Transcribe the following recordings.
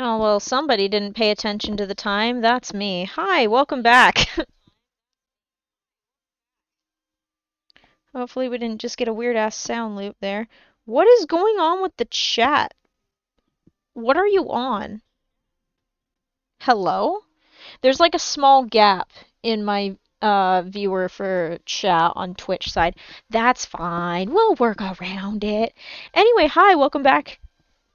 Oh, well, somebody didn't pay attention to the time. That's me. Hi, welcome back. Hopefully we didn't just get a weird-ass sound loop there. What is going on with the chat? What are you on? Hello? There's like a small gap in my viewer for chat on Twitch side. That's fine. We'll work around it. Anyway, hi, welcome back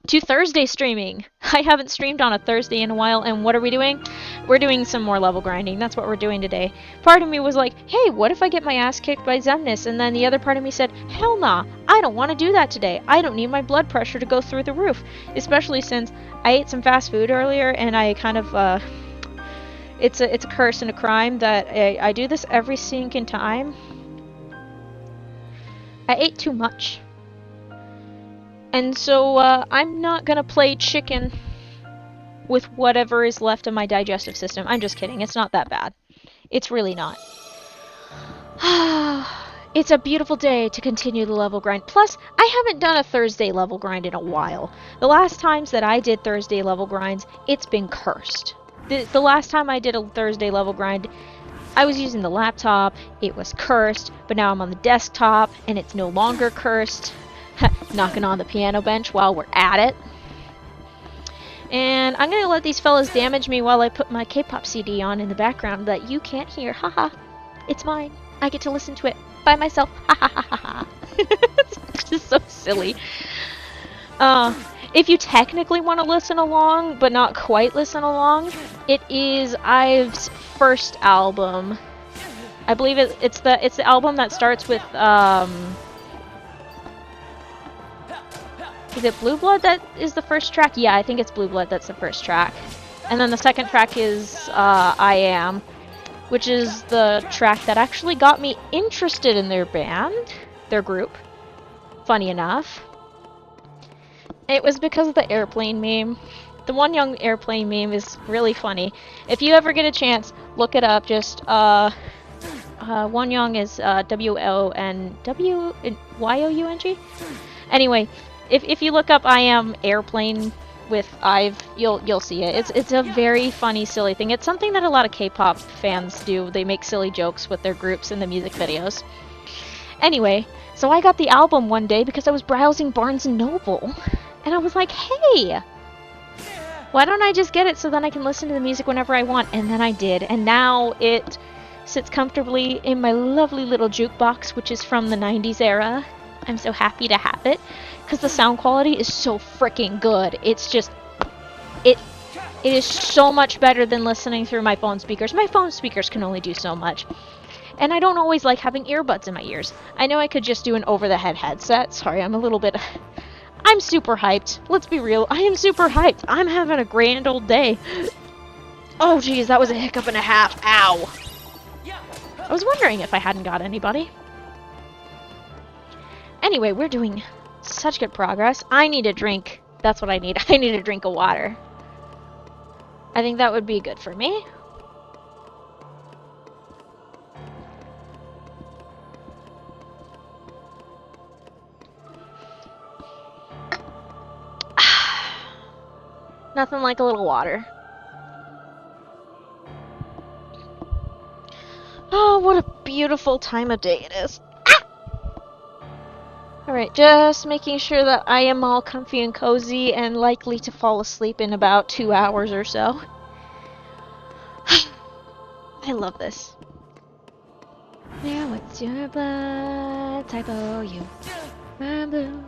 to Thursday streaming. I haven't streamed on a Thursday in a while, and what are we doing? We're doing some more level grinding. That's what we're doing today. Part of me was like, hey, what if I get my ass kicked by Zemnis? And then the other part of me said, hell nah, I don't want to do that today. I don't need my blood pressure to go through the roof. Especially since I ate some fast food earlier, and I kind of, it's a curse and a crime that I do this every sinking time. I ate too much. And so, I'm not gonna play chicken with whatever is left of my digestive system. I'm just kidding. It's not that bad. It's really not. It's a beautiful day to continue the level grind. Plus, I haven't done a Thursday level grind in a while. The last times that I did Thursday level grinds, it's been cursed. The last time I did a Thursday level grind, I was using the laptop, it was cursed, but now I'm on the desktop, and it's no longer cursed. Knocking on the piano bench while we're at it. And I'm gonna let these fellas damage me while I put my K-pop CD on in the background that you can't hear. Haha. It's mine. I get to listen to it by myself. Ha ha ha ha. It's just so silly. If you technically want to listen along, but not quite listen along, it is IVE's first album. I believe it's the album that starts with is it Blue Blood that is the first track? Yeah, I think it's Blue Blood that's the first track. And then the second track is I Am, which is the track that actually got me interested in their band, their group. Funny enough. It was because of the airplane meme. The One Young airplane meme is really funny. If you ever get a chance, look it up. Just, One Young is WONWYOUNG? Anyway, if you look up I Am Airplane with IVE, you'll see it. It's a very funny, silly thing. It's something that a lot of K-pop fans do. They make silly jokes with their groups in the music videos. Anyway, so I got the album one day because I was browsing Barnes & Noble. And I was like, hey, why don't I just get it so then I can listen to the music whenever I want? And then I did. And now it sits comfortably in my lovely little jukebox, which is from the 90s era. I'm so happy to have it because the sound quality is so freaking good. It's just, it is so much better than listening through my phone speakers. My phone speakers can only do so much. And I don't always like having earbuds in my ears. I know I could just do an over-the-head headset. Sorry, I'm super hyped. Let's be real. I am super hyped. I'm having a grand old day. Oh, geez, that was a hiccup and a half. Ow. I was wondering if I hadn't got anybody. Anyway, we're doing such good progress. I need a drink. That's what I need. I need a drink of water. I think that would be good for me. Nothing like a little water. Oh, what a beautiful time of day it is. Ah! Alright, just making sure that I am all comfy and cozy and likely to fall asleep in about 2 hours or so. I love this. Yeah, what's your blood type? Oh, you. I'm blue.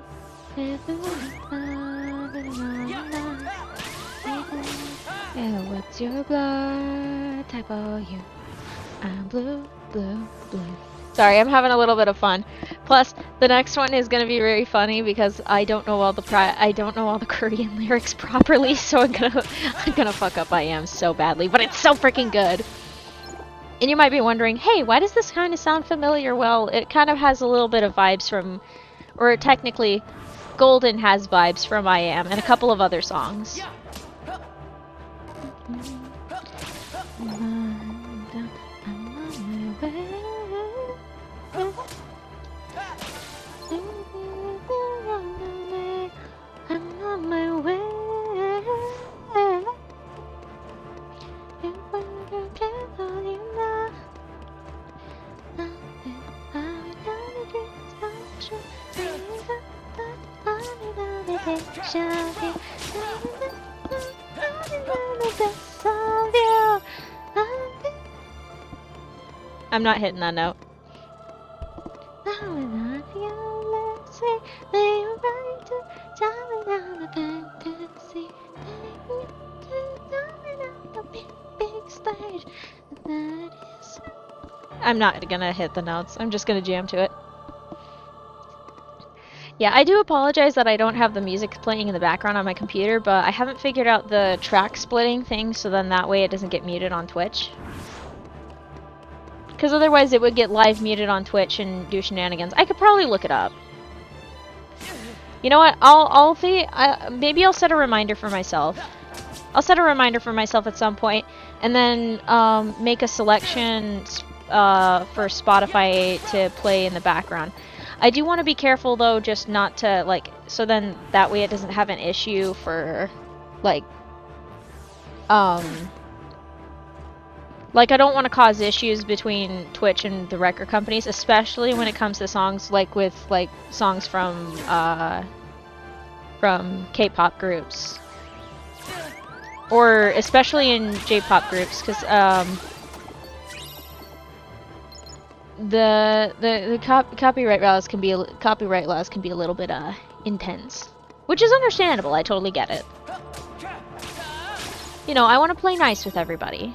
Yeah, what's your blood type? Oh, you. I'm blue, blue, blue. Sorry, I'm having a little bit of fun. Plus, the next one is gonna be very funny because I don't know all the Korean lyrics properly, so I'm gonna fuck up I Am so badly, but it's so freaking good. And you might be wondering, hey, why does this kind of sound familiar? Well, it kind of has a little bit of vibes from, or technically, Golden has vibes from I Am and a couple of other songs. of you. The best of you. I'm not hitting that note. I'm not gonna hit the notes. I'm just gonna jam to it. Yeah, I do apologize that I don't have the music playing in the background on my computer, but I haven't figured out the track splitting thing, so then that way it doesn't get muted on Twitch. Because otherwise it would get live muted on Twitch and do shenanigans. I could probably look it up. You know what? Maybe I'll set a reminder for myself. I'll set a reminder for myself at some point, and then make a selection for Spotify to play in the background. I do want to be careful though, just not to like, so then that way it doesn't have an issue for like I don't want to cause issues between Twitch and the record companies, especially when it comes to songs like with like songs from K-pop groups, or especially in J-pop groups, because the copyright laws can be a little bit intense, which is understandable. I totally get it. You know, I want to play nice with everybody.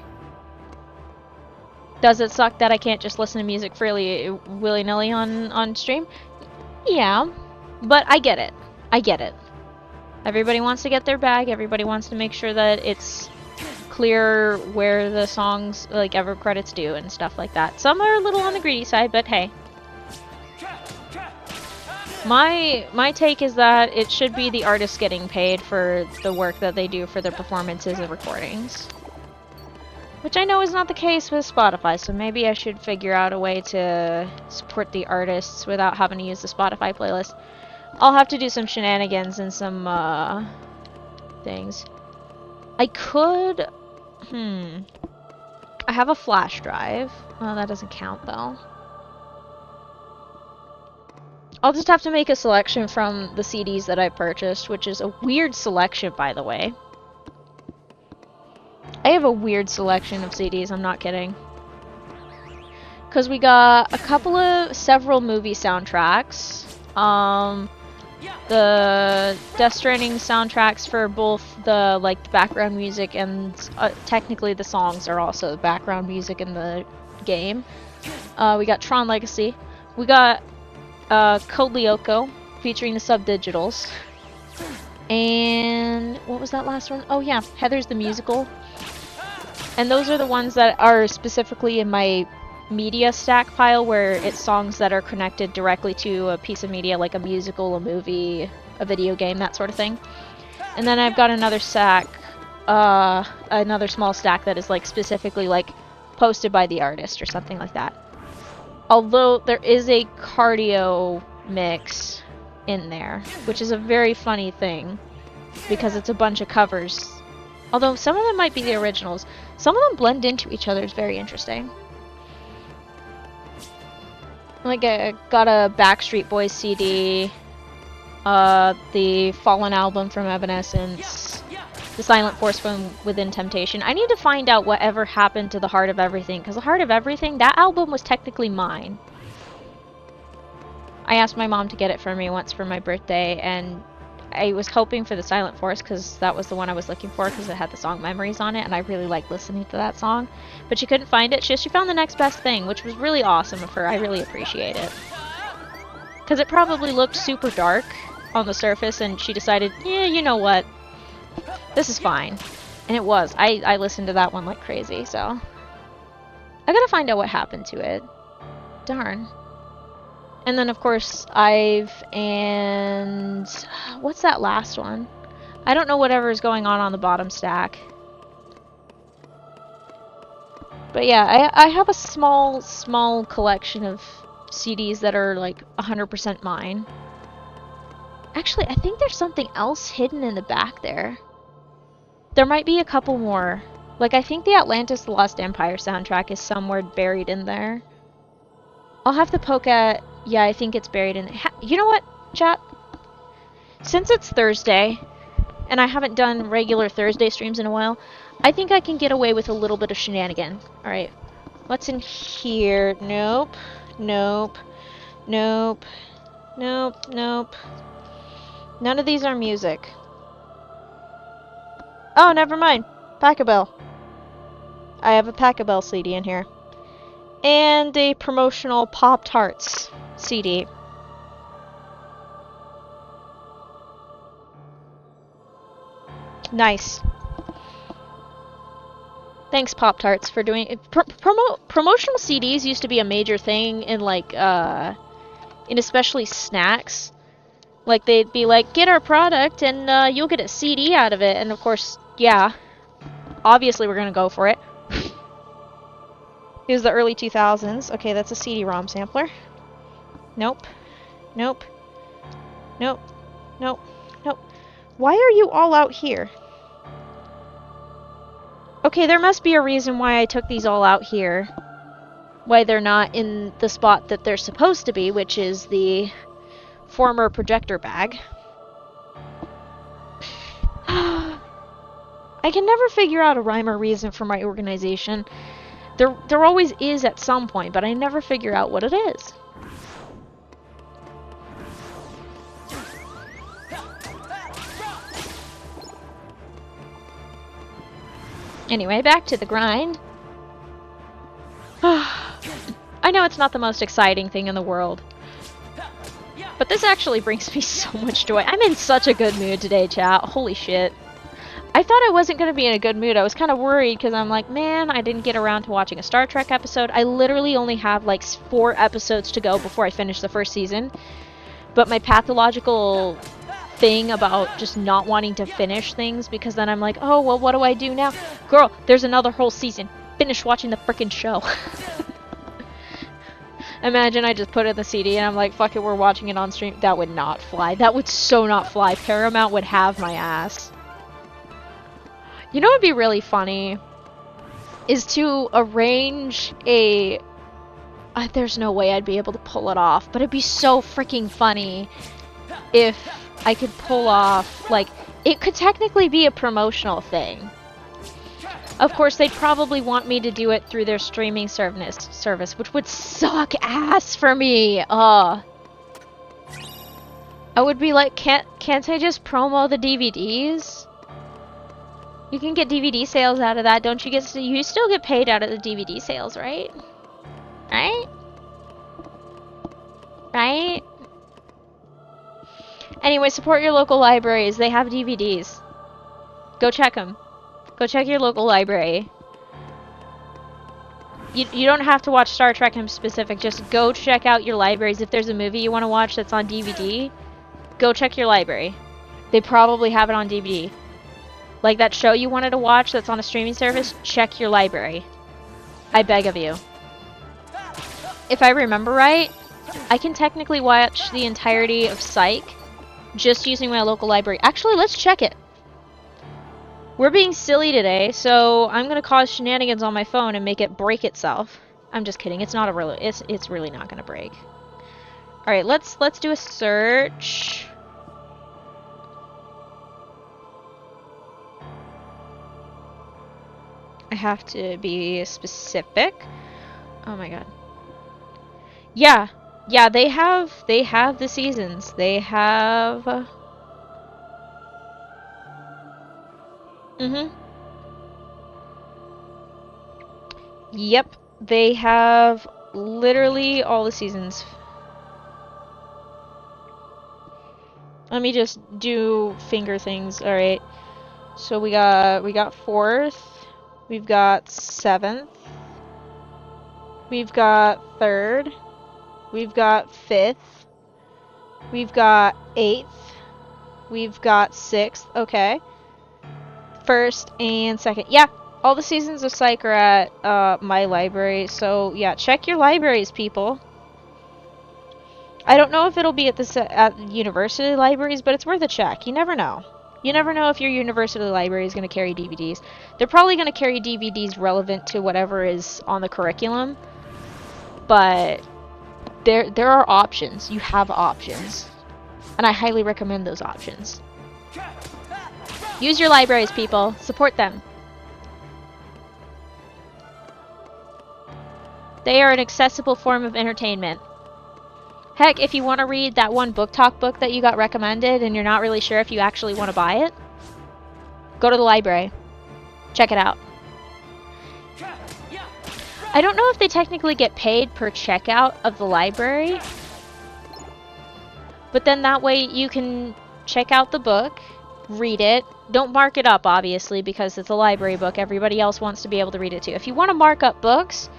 Does it suck that I can't just listen to music freely, willy-nilly on stream? Yeah, but I get it. I get it. Everybody wants to get their bag. Everybody wants to make sure that it's clear where the songs, like, ever credits due and stuff like that. Some are a little on the greedy side, but hey. My take is that it should be the artist getting paid for the work that they do for their performances and recordings. Which I know is not the case with Spotify, so maybe I should figure out a way to support the artists without having to use the Spotify playlist. I'll have to do some shenanigans and some things. I could... I have a flash drive. Well, that doesn't count though. I'll just have to make a selection from the CDs that I purchased, which is a weird selection, by the way. I have a weird selection of CDs, I'm not kidding. Because we got several movie soundtracks. The Death Stranding soundtracks for both the background music and technically the songs are also background music in the game. We got Tron Legacy. We got Code Lyoko featuring the Subdigitals. And what was that last one? Oh yeah, Heather's the Musical. And those are the ones that are specifically in my media stack pile, where it's songs that are connected directly to a piece of media, like a musical, a movie, a video game, that sort of thing. And then I've got another stack, another small stack that is specifically posted by the artist or something like that. Although there is a cardio mix in there, which is a very funny thing because it's a bunch of covers. Although some of them might be the originals. Some of them blend into each other. It's very interesting. I got a Backstreet Boys CD, the Fallen album from Evanescence, the Silent Force from Within Temptation. I need to find out whatever happened to the Heart of Everything, because the Heart of Everything, that album was technically mine. I asked my mom to get it for me once for my birthday, and I was hoping for the Silent Force because that was the one I was looking for because it had the song Memories on it, and I really liked listening to that song. But she couldn't find it. She found the next best thing, which was really awesome of her. I really appreciate it. Because it probably looked super dark on the surface, and she decided, yeah, you know what? This is fine. And it was. I listened to that one like crazy, so. I gotta find out what happened to it. Darn. And then, of course, I've and... what's that last one? I don't know whatever's going on the bottom stack. But yeah, I have a small collection of CDs that are 100% mine. Actually, I think there's something else hidden in the back there. There might be a couple more. I think the Atlantis The Lost Empire soundtrack is somewhere buried in there. I'll have to poke at... yeah, I think it's buried in... you know what, chat? since it's Thursday, and I haven't done regular Thursday streams in a while, I think I can get away with a little bit of shenanigan. Alright, what's in here? Nope, nope, nope, nope, nope. None of these are music. Oh, never mind. Pack-A-Bell. I have a Pack-A-Bell CD in here. And a promotional Pop-Tarts CD. Nice. Thanks, Pop-Tarts, for doing it. Promotional CDs used to be a major thing in, like, in especially snacks. Like, they'd be like, get our product and you'll get a CD out of it. And of course, yeah, obviously we're gonna go for it. It was the early 2000s. Okay, that's a CD-ROM sampler. Nope. Nope. Nope. Nope. Nope. Why are you all out here? Okay, there must be a reason why I took these all out here. Why they're not in the spot that they're supposed to be, which is the former projector bag. I can never figure out a rhyme or reason for my organization. There always is at some point, but I never figure out what it is. Anyway, back to the grind. I know it's not the most exciting thing in the world, but this actually brings me so much joy. I'm in such a good mood today, chat. Holy shit. I thought I wasn't going to be in a good mood. I was kind of worried because I'm like, man, I didn't get around to watching a Star Trek episode. I literally only have like 4 episodes to go before I finish the first season. But my pathological thing about just not wanting to finish things, because then I'm like, oh, well, what do I do now? Girl, there's another whole season. Finish watching the frickin' show. Imagine I just put in the CD and I'm like, fuck it, we're watching it on stream. That would not fly. That would so not fly. Paramount would have my ass. You know what would be really funny? Is to arrange a... there's no way I'd be able to pull it off, but it'd be so freaking funny if I could pull off, like, it could technically be a promotional thing. Of course, they'd probably want me to do it through their streaming service, which would suck ass for me. I would be like, can't I just promo the DVDs? You can get DVD sales out of that, don't you? You still get paid out of the DVD sales, right? Right? Right? Anyway, support your local libraries. They have DVDs. Go check them. Go check your local library. You don't have to watch Star Trek in specific. Just go check out your libraries. If there's a movie you want to watch that's on DVD, go check your library. They probably have it on DVD. Like that show you wanted to watch that's on a streaming service, check your library. I beg of you. If I remember right, I can technically watch the entirety of Psych just using my local library. Actually, let's check it. We're being silly today, so I'm gonna cause shenanigans on my phone and make it break itself. I'm just kidding. It's not a really. It's really not gonna break. All right, let's do a search. I have to be specific. Oh my god. Yeah. Yeah, they have the seasons. They have Yep, they have literally all the seasons. Let me just do finger things. All right. So we got 4th. We've got 7th. We've got 3rd. We've got 5th. We've got 8th. We've got 6th. Okay. 1st and 2nd. Yeah, all the seasons of Psych are at my library. So yeah, check your libraries, people. I don't know if it'll be at university libraries, but it's worth a check. You never know. You never know if your university library is going to carry DVDs. They're probably going to carry DVDs relevant to whatever is on the curriculum. But there are options. You have options. And I highly recommend those options. Use your libraries, people. Support them. They are an accessible form of entertainment. Heck, if you want to read that one Book Talk book that you got recommended and you're not really sure if you actually want to buy it, go to the library. Check it out. I don't know if they technically get paid per checkout of the library, but then that way you can check out the book, read it. Don't mark it up, obviously, because it's a library book. Everybody else wants to be able to read it too. If you want to mark up books,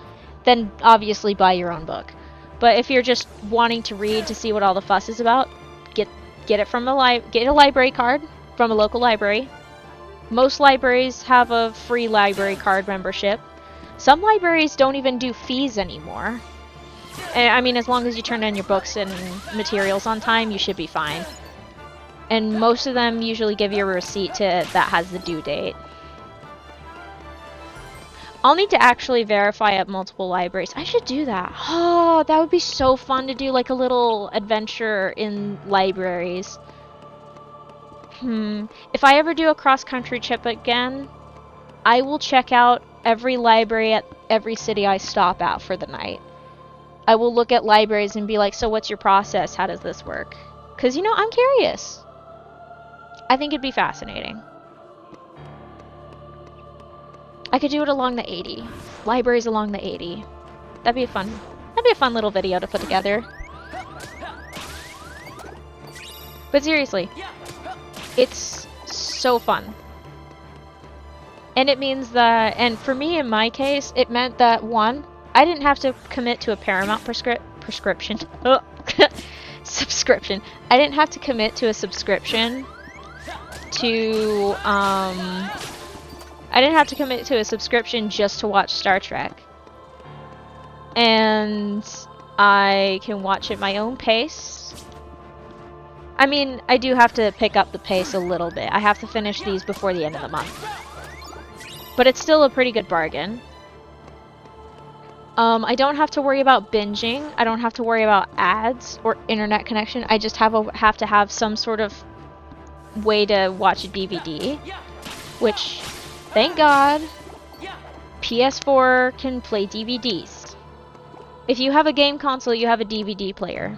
then obviously buy your own book. But if you're just wanting to read to see what all the fuss is about, get it from get a library card from a local library. Most libraries have a free library card membership. Some libraries don't even do fees anymore. I mean, as long as you turn in your books and materials on time, you should be fine. And most of them usually give you a receipt that has the due date. I'll need to actually verify at multiple libraries. I should do that. Oh, that would be so fun to do, like a little adventure in libraries. If I ever do a cross-country trip again, I will check out every library at every city I stop at for the night. I will look at libraries and be like, so what's your process? How does this work? Because, you know, I'm curious. I think it'd be fascinating. I could do it along the 80. Libraries along the 80. That'd be a fun little video to put together. But seriously, it's so fun. And it means that, and for me in my case, it meant that one, I didn't have to commit to a Paramount subscription. I didn't have to commit to a subscription I didn't have to commit to a subscription just to watch Star Trek. And I can watch at my own pace. I mean, I do have to pick up the pace a little bit. I have to finish these before the end of the month. But it's still a pretty good bargain. I don't have to worry about binging. I don't have to worry about ads or internet connection. I just have to have some sort of way to watch a DVD. Which, thank God, PS4 can play DVDs. If you have a game console, you have a DVD player.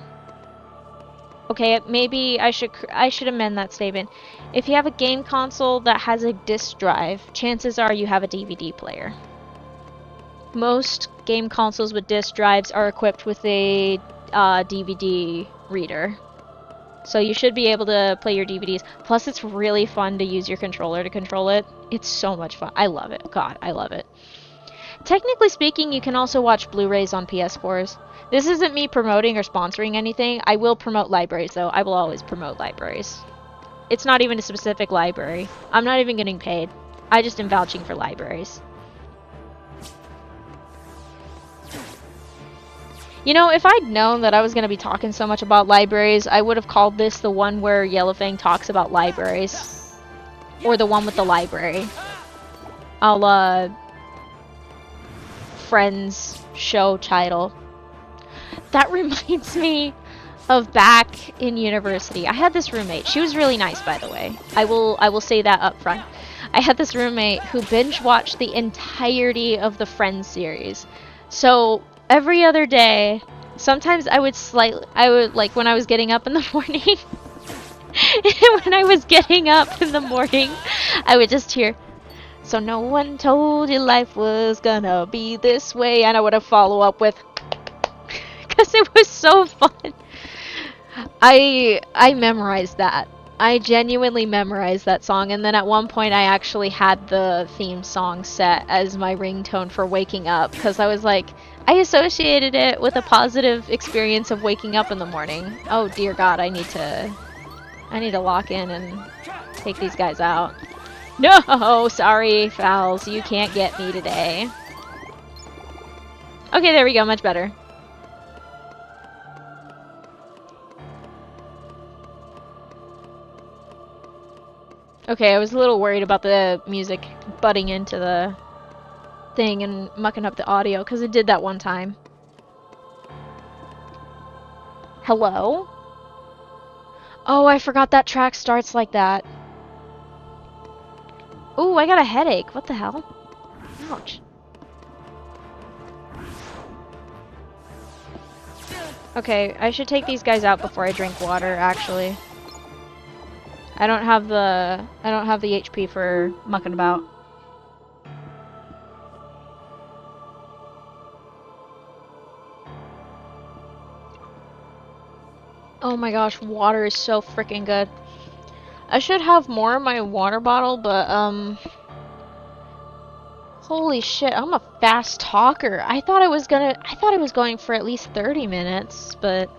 Okay, maybe I should amend that statement. If you have a game console that has a disc drive, chances are you have a DVD player. Most game consoles with disc drives are equipped with a DVD reader. So you should be able to play your DVDs. Plus, it's really fun to use your controller to control it. It's so much fun. I love it. God, I love it. Technically speaking, you can also watch Blu-rays on PS4s. This isn't me promoting or sponsoring anything. I will promote libraries, though. I will always promote libraries. It's not even a specific library. I'm not even getting paid. I just am vouching for libraries. You know, if I'd known that I was going to be talking so much about libraries, I would have called this the one where Yellowfang talks about libraries. Or the one with the library. Friends show title. That reminds me of back in university. I had this roommate. She was really nice, by the way. I will say that up front. I had this roommate who binge watched the entirety of the Friends series. So every other day, sometimes I would like when I was getting up in the morning. When I was getting up in the morning, I would just hear, "So no one told you life was gonna be this way," and I would have follow up with, because it was so fun. I memorized that. I genuinely memorized that song, and then at one point I actually had the theme song set as my ringtone for waking up, because I was like, I associated it with a positive experience of waking up in the morning. Oh dear God, I need to lock in and take these guys out. No, sorry, Fowls, you can't get me today. Okay, there we go, much better. Okay, I was a little worried about the music butting into the thing and mucking up the audio, because it did that one time. Hello? Oh, I forgot that track starts like that. Ooh, I got a headache. What the hell? Ouch. Okay, I should take these guys out before I drink water, actually. I don't have the HP for mucking about. Oh my gosh, water is so freaking good. I should have more in my water bottle, but holy shit, I'm a fast talker. I thought I was going for at least 30 minutes, but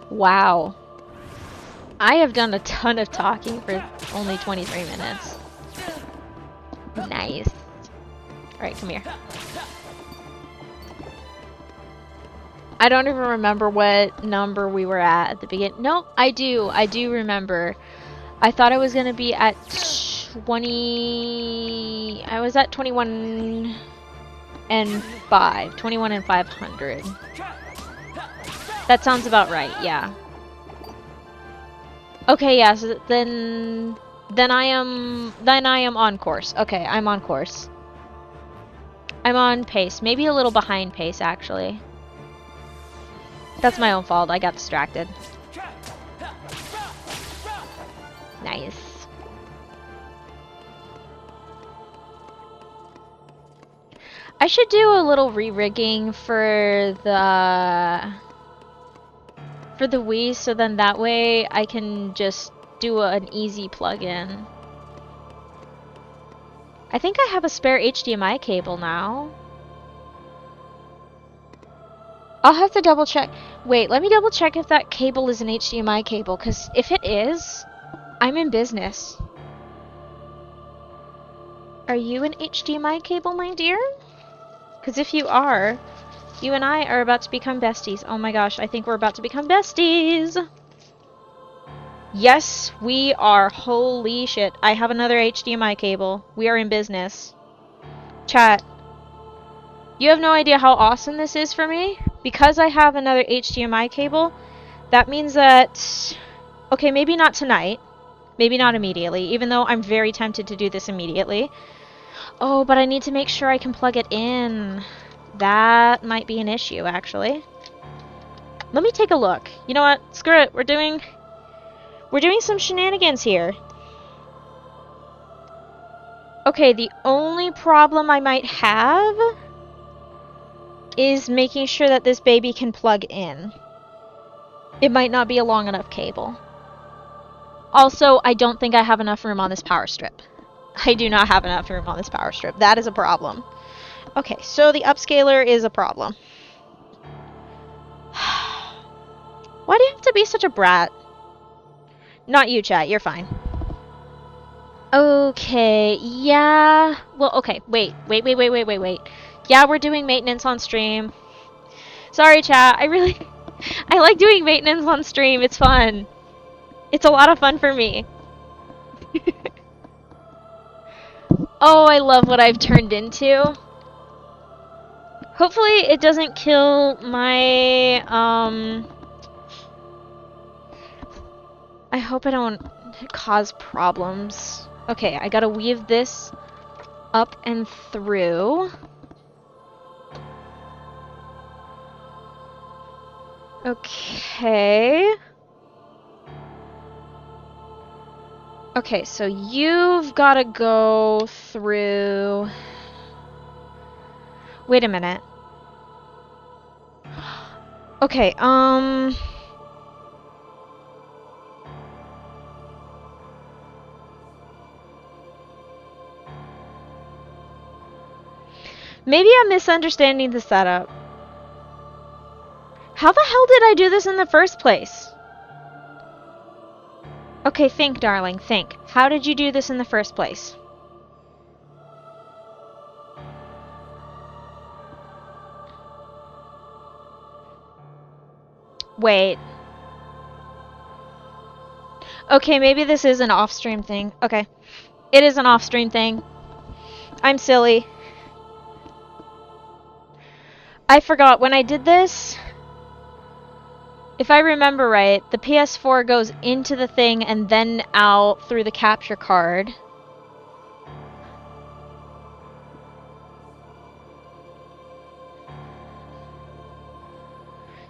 wow. I have done a ton of talking for only 23 minutes. Nice. Alright, come here. I don't even remember what number we were at the beginning. Nope, I do remember. I thought I was gonna be at 20... I was at 21 and 5. 21 and 500. That sounds about right, yeah. Okay, yeah, so then I am on course. Okay, I'm on course. I'm on pace. Maybe a little behind pace, actually. That's my own fault. I got distracted. Nice. I should do a little re-rigging for the Wii, so then that way I can just do an easy plug-in. I think I have a spare HDMI cable now. I'll have to double check. Wait, let me double check if that cable is an HDMI cable, because if it is, I'm in business. Are you an HDMI cable, my dear? Because if you are, you and I are about to become besties. Oh my gosh, I think we're about to become besties. Yes, we are. Holy shit. I have another HDMI cable. We are in business. Chat. You have no idea how awesome this is for me. Because I have another HDMI cable, that means that... Okay, maybe not tonight. Maybe not immediately, even though I'm very tempted to do this immediately. Oh, but I need to make sure I can plug it in. That might be an issue, actually. Let me take a look. You know what? Screw it. We're doing some shenanigans here. Okay, the only problem I might have is making sure that this baby can plug in. It might not be a long enough cable. Also, I don't think I have enough room on this power strip. I do not have enough room on this power strip. That is a problem. Okay, so the upscaler is a problem. Why do you have to be such a brat? Not you, chat. You're fine. Okay, yeah. Well, okay, wait. Yeah, we're doing maintenance on stream. Sorry, chat. I like doing maintenance on stream. It's fun. It's a lot of fun for me. Oh, I love what I've turned into. Hopefully it doesn't kill my, I hope I don't cause problems. Okay, I gotta weave this up and through. Okay. Okay, so you've gotta go through... Wait a minute. Okay, maybe I'm misunderstanding the setup. How the hell did I do this in the first place? Okay, think, darling, think. How did you do this in the first place? Wait. Okay, maybe this is an off-stream thing. Okay. It is an off-stream thing. I'm silly. I forgot when I did this. If I remember right, the PS4 goes into the thing and then out through the capture card.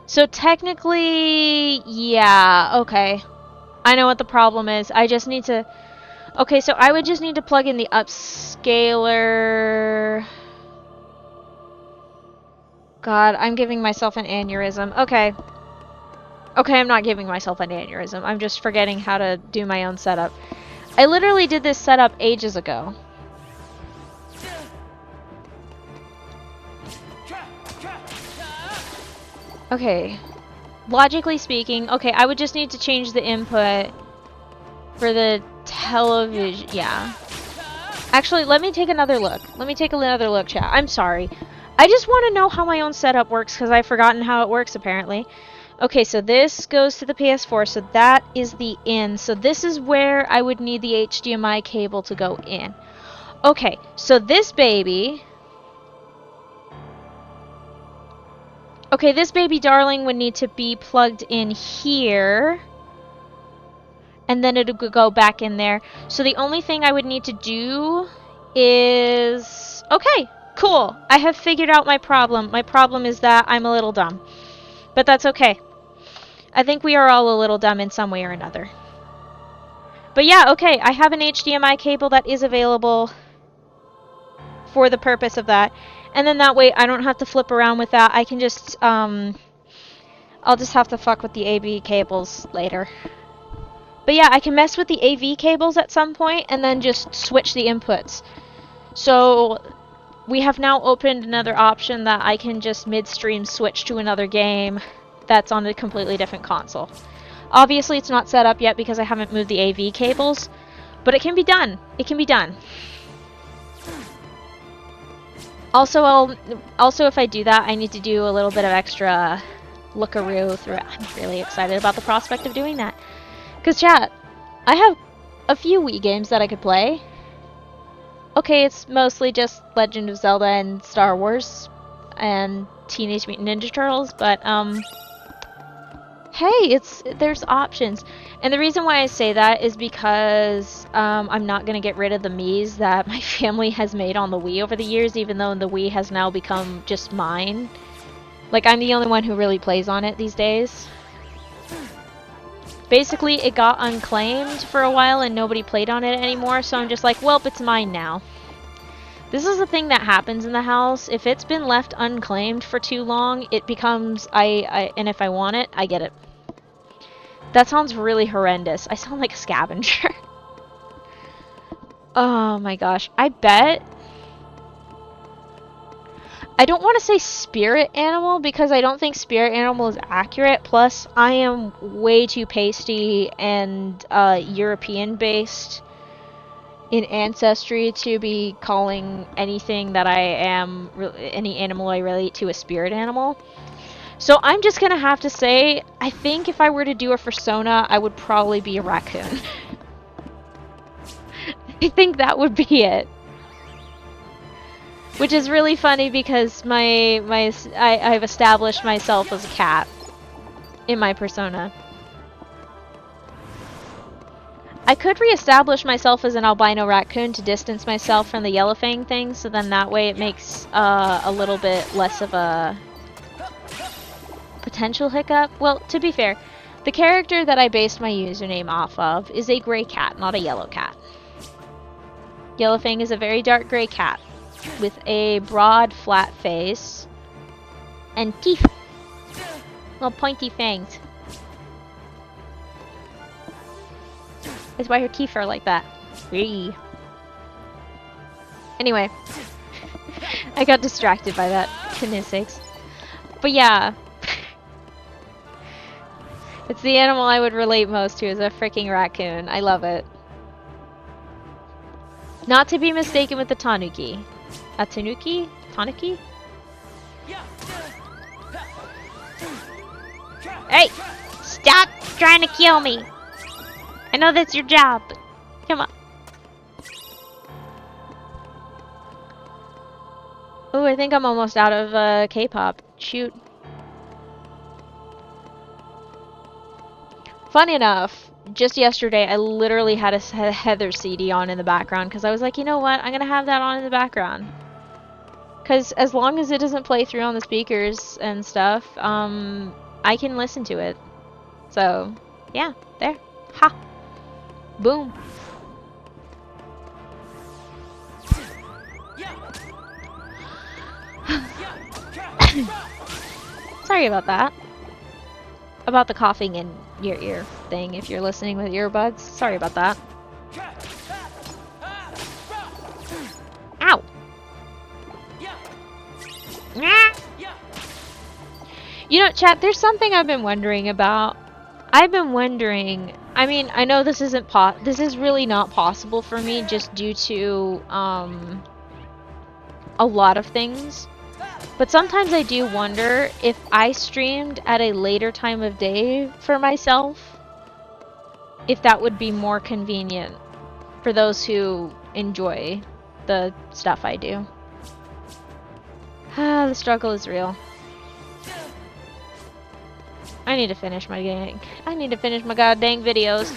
So technically, yeah, okay. I know what the problem is. I just need to... Okay, so I would just need to plug in the upscaler... God, I'm giving myself an aneurysm. Okay. Okay, I'm not giving myself an aneurysm. I'm just forgetting how to do my own setup. I literally did this setup ages ago. Okay. Logically speaking, okay, I would just need to change the input for the television. Yeah. Actually, let me take another look. Let me take another look, chat. I'm sorry. I just want to know how my own setup works because I've forgotten how it works, apparently. Okay, so this goes to the PS4, so that is the in. So this is where I would need the HDMI cable to go in. Okay, so this baby... Okay, this baby darling would need to be plugged in here. And then it would go back in there. So the only thing I would need to do is... Okay, cool. I have figured out my problem. My problem is that I'm a little dumb. But that's okay. I think we are all a little dumb in some way or another. But yeah, okay, I have an HDMI cable that is available for the purpose of that. And then that way I don't have to flip around with that. I can just, I'll just have to fuck with the AV cables later. But yeah, I can mess with the AV cables at some point and then just switch the inputs. So we have now opened another option that I can just midstream switch to another game that's on a completely different console. Obviously it's not set up yet because I haven't moved the AV cables, but it can be done. It can be done. Also, if I do that, I need to do a little bit of extra lookaroo through it. I'm really excited about the prospect of doing that. Because, chat, I have a few Wii games that I could play. Okay, it's mostly just Legend of Zelda and Star Wars and Teenage Mutant Ninja Turtles, but, hey, there's options. And the reason why I say that is because I'm not going to get rid of the Miis that my family has made on the Wii over the years, even though the Wii has now become just mine. Like, I'm the only one who really plays on it these days. Basically, it got unclaimed for a while and nobody played on it anymore, so I'm just like, well, it's mine now. This is a thing that happens in the house. If it's been left unclaimed for too long, it becomes, and if I want it, I get it. That sounds really horrendous. I sound like a scavenger. Oh my gosh. I bet... I don't want to say spirit animal because I don't think spirit animal is accurate. Plus, I am way too pasty and European based in ancestry to be calling anything that I am, any animal I relate to, a spirit animal. So I'm just gonna have to say, I think if I were to do a fursona, I would probably be a raccoon. I think that would be it. Which is really funny because I've established myself as a cat in my persona. I could reestablish myself as an albino raccoon to distance myself from the Yellowfang thing, so then that way it makes a little bit less of a potential hiccup. Well, to be fair, the character that I based my username off of is a gray cat, not a yellow cat. Yellowfang is a very dark gray cat with a broad, flat face and teeth. Little pointy fangs. That's why her teeth are like that. Wee. Anyway, I got distracted by that. Goodness sakes. But yeah. It's the animal I would relate most to, is a freaking raccoon. I love it. Not to be mistaken with the tanuki. A tanuki? Tanuki? Hey! Stop trying to kill me! I know that's your job, but come on. Oh, I think I'm almost out of K-pop. Shoot. Funny enough, just yesterday I literally had a Heather CD on in the background because I was like, you know what, I'm gonna have that on in the background. Because as long as it doesn't play through on the speakers and stuff, I can listen to it. So, yeah, there. Ha! Boom. Sorry about that. About the coughing in your ear thing if you're listening with earbuds. Sorry about that. Ow! You know, chat, there's something I've been wondering about. I've been wondering, I mean, I know this isn't this is really not possible for me just due to a lot of things. But sometimes I do wonder if I streamed at a later time of day for myself, if that would be more convenient for those who enjoy the stuff I do. The struggle is real. I need to finish my gang. I need to finish my god dang videos.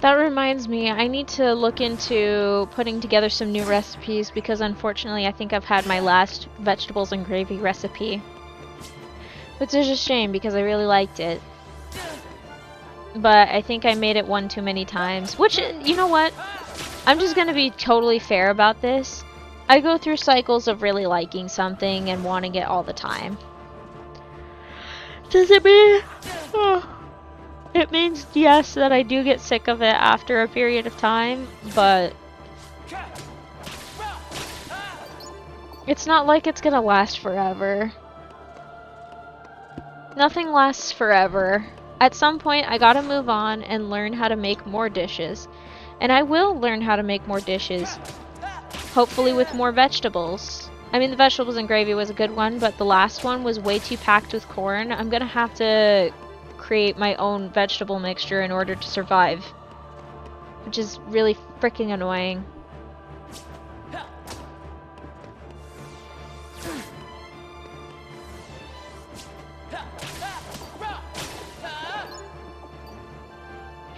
That reminds me, I need to look into putting together some new recipes because unfortunately I think I've had my last vegetables and gravy recipe. Which is a shame because I really liked it. But I think I made it one too many times. Which, you know what? I'm just gonna be totally fair about this. I go through cycles of really liking something and wanting it all the time. Does it mean... It means, yes, that I do get sick of it after a period of time, but... It's not like it's gonna last forever. Nothing lasts forever. At some point, I gotta move on and learn how to make more dishes. And I will learn how to make more dishes. Hopefully with more vegetables. I mean, the vegetables and gravy was a good one, but the last one was way too packed with corn. I'm gonna have to create my own vegetable mixture in order to survive. Which is really freaking annoying.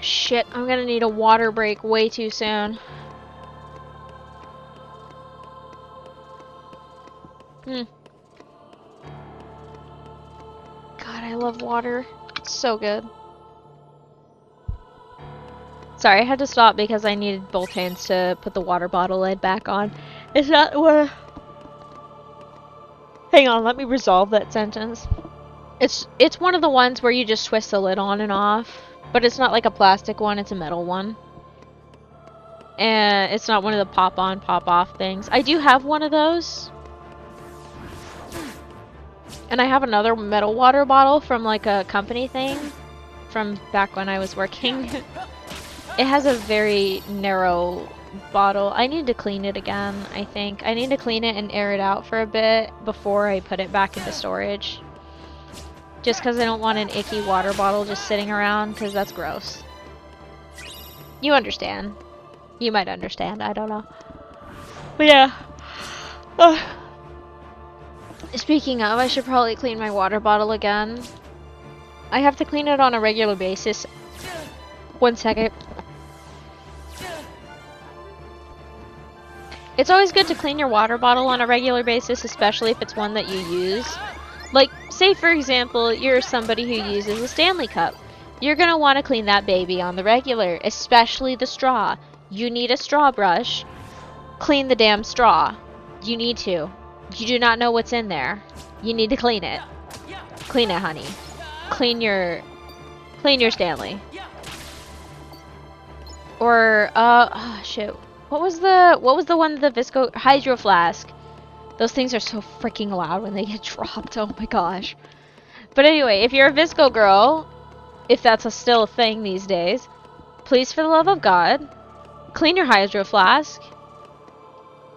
Shit, I'm gonna need a water break way too soon. God, I love water. It's so good. Sorry, I had to stop because I needed both hands to put the water bottle lid back on. Is that what... Hang on, let me resolve that sentence. It's one of the ones where you just twist the lid on and off. But it's not like a plastic one, it's a metal one. And it's not one of the pop on, pop off things. I do have one of those. And I have another metal water bottle from like a company thing. From back when I was working. It has a very narrow bottle. I need to clean it again, I think. I need to clean it and air it out for a bit before I put it back into storage. Just because I don't want an icky water bottle just sitting around, because that's gross. You understand. You might understand, I don't know. But yeah. Speaking of, I should probably clean my water bottle again. I have to clean it on a regular basis. 1 second. It's always good to clean your water bottle on a regular basis, especially if it's one that you use. Like, say for example, you're somebody who uses a Stanley Cup. You're gonna want to clean that baby on the regular, especially the straw. You need a straw brush. Clean the damn straw. You need to. You do not know what's in there. You need to clean it. Clean it, honey. Clean your Stanley. Or oh shit. What was the one, the Hydro Flask? Those things are so freaking loud when they get dropped. Oh my gosh. But anyway, if you're a Visco girl, if that's still a thing these days, please, for the love of God, clean your hydro flask.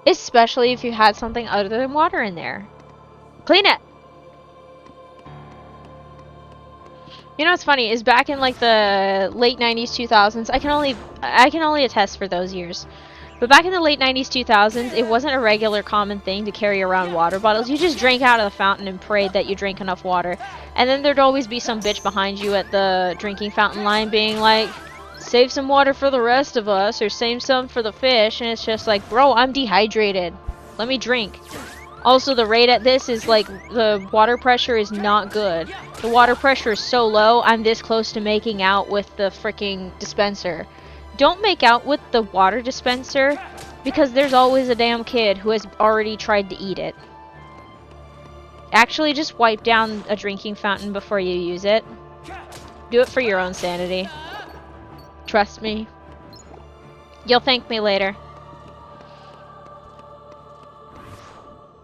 Especially if you had something other than water in there. Clean it! You know what's funny is back in like the late 90s, 2000s, I can only attest for those years. But back in the late 90s, 2000s, it wasn't a regular common thing to carry around water bottles. You just drank out of the fountain and prayed that you drank enough water. And then there'd always be some bitch behind you at the drinking fountain line being like, save some water for the rest of us, or save some for the fish. And it's just like, bro, I'm dehydrated. Let me drink. Also, the rate at this is like, the water pressure is not good. The water pressure is so low, I'm this close to making out with the freaking dispenser. Don't make out with the water dispenser, because there's always a damn kid who has already tried to eat it. Actually, just wipe down a drinking fountain before you use it. Do it for your own sanity. Trust me. You'll thank me later.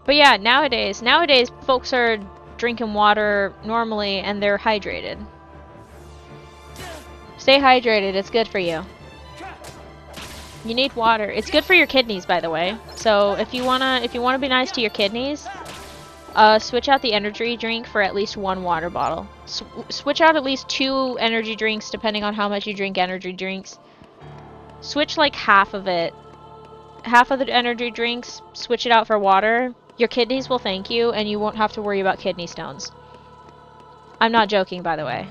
But yeah, nowadays folks are drinking water normally and they're hydrated. Stay hydrated, it's good for you. You need water. It's good for your kidneys, by the way. So if you wanna be nice to your kidneys, switch out the energy drink for at least one water bottle. Switch out at least 2 energy drinks, depending on how much you drink energy drinks. Switch like half of it. Half of the energy drinks, switch it out for water. Your kidneys will thank you, and you won't have to worry about kidney stones. I'm not joking, by the way.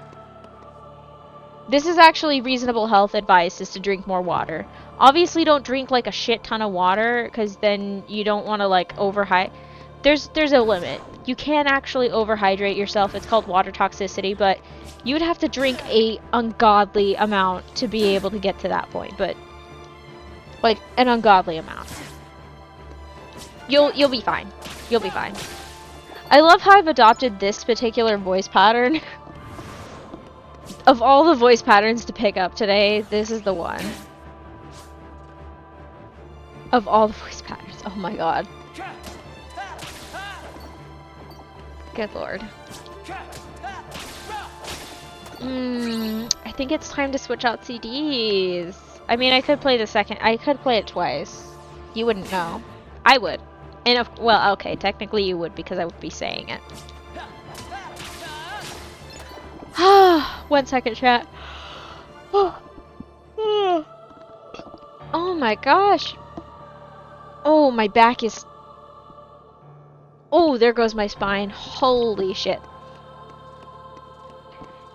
This is actually reasonable health advice, is to drink more water. Obviously, don't drink like a shit ton of water, because then you don't want to like overhydrate. There's a limit. You can actually overhydrate yourself. It's called water toxicity, but you would have to drink a ungodly amount to be able to get to that point. But like an ungodly amount. You'll be fine. You'll be fine. I love how I've adopted this particular voice pattern. Of all the voice patterns to pick up today, this is the one. Of all the voice patterns. Oh my god. Good lord. I think it's time to switch out CDs. I mean, I could play it twice. You wouldn't know. I would. And well, okay, technically you would, because I would be saying it. 1 second, chat. Oh my gosh. Oh, my back is... Oh, there goes my spine. Holy shit.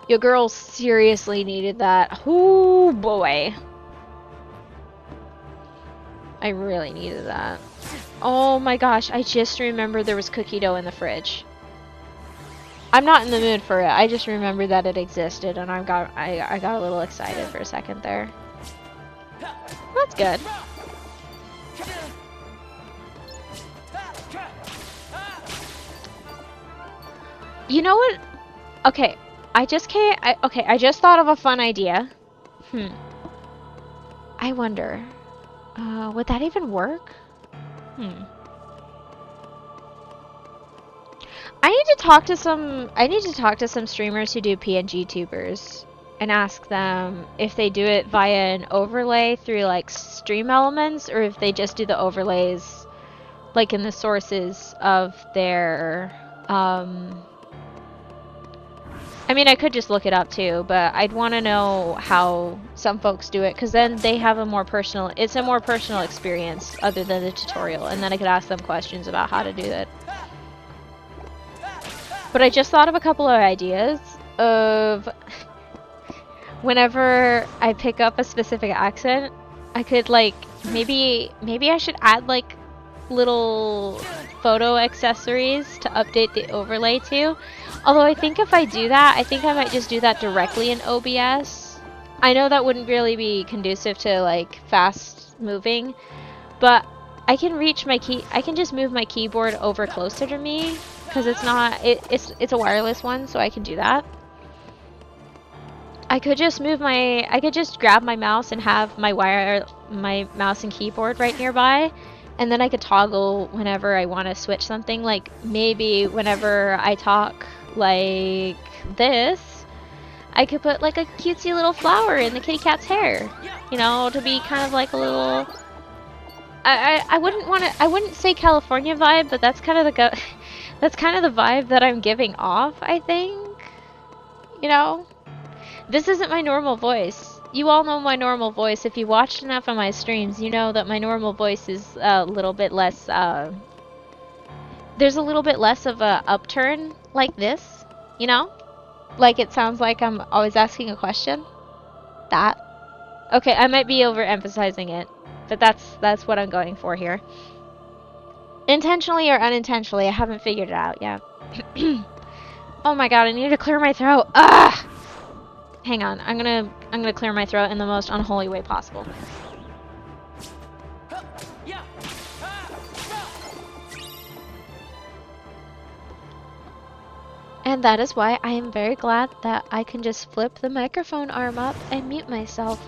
Your girl seriously needed that. Oh boy. I really needed that. Oh my gosh, I just remembered there was cookie dough in the fridge. I'm not in the mood for it. I just remembered that it existed, and I got a little excited for a second there. That's good. You know what? Okay, I just thought of a fun idea. I wonder, would that even work? I need to talk to some streamers who do PNG tubers and ask them if they do it via an overlay through like Stream Elements, or if they just do the overlays like in the sources of their I mean, I could just look it up too, but I'd want to know how some folks do it, because then they have a more personal experience other than the tutorial, and then I could ask them questions about how to do it. But I just thought of a couple of ideas of whenever I pick up a specific accent, I could like, maybe I should add like little photo accessories to update the overlay to. Although I think if I do that, I think I might just do that directly in OBS. I know that wouldn't really be conducive to like fast moving, but I can reach my I can just move my keyboard over closer to me, because it's not it's a wireless one, so I can do that. I could just grab my mouse and have my mouse and keyboard right nearby, and then I could toggle whenever I want to switch something. Like maybe whenever I talk like this, I could put like a cutesy little flower in the kitty cat's hair, you know, to be kind of like a little. I wouldn't say California vibe, but that's kind of the that's kind of the vibe that I'm giving off, I think. You know, this isn't my normal voice. You all know my normal voice. If you watched enough of my streams, you know that my normal voice is a little bit less. There's a little bit less of a upturn like this, you know? Like it sounds like I'm always asking a question. That. Okay, I might be overemphasizing it, but that's what I'm going for here. Intentionally or unintentionally, I haven't figured it out yet. Oh my god, I need to clear my throat. Ah! Hang on, I'm gonna clear my throat in the most unholy way possible. And that is why I am very glad that I can just flip the microphone arm up and mute myself.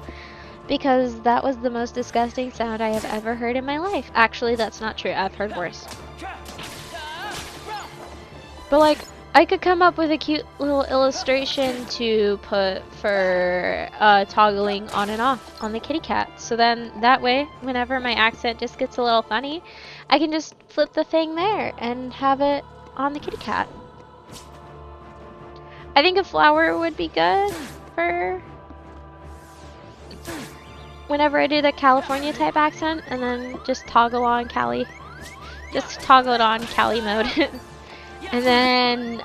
Because that was the most disgusting sound I have ever heard in my life. Actually, that's not true. I've heard worse. But like, I could come up with a cute little illustration to put for toggling on and off on the kitty cat. So then that way, whenever my accent just gets a little funny, I can just flip the thing there and have it on the kitty cat. I think a flower would be good for whenever I do the California type accent, and then just toggle on Cali. Just toggle it on Cali mode. And then,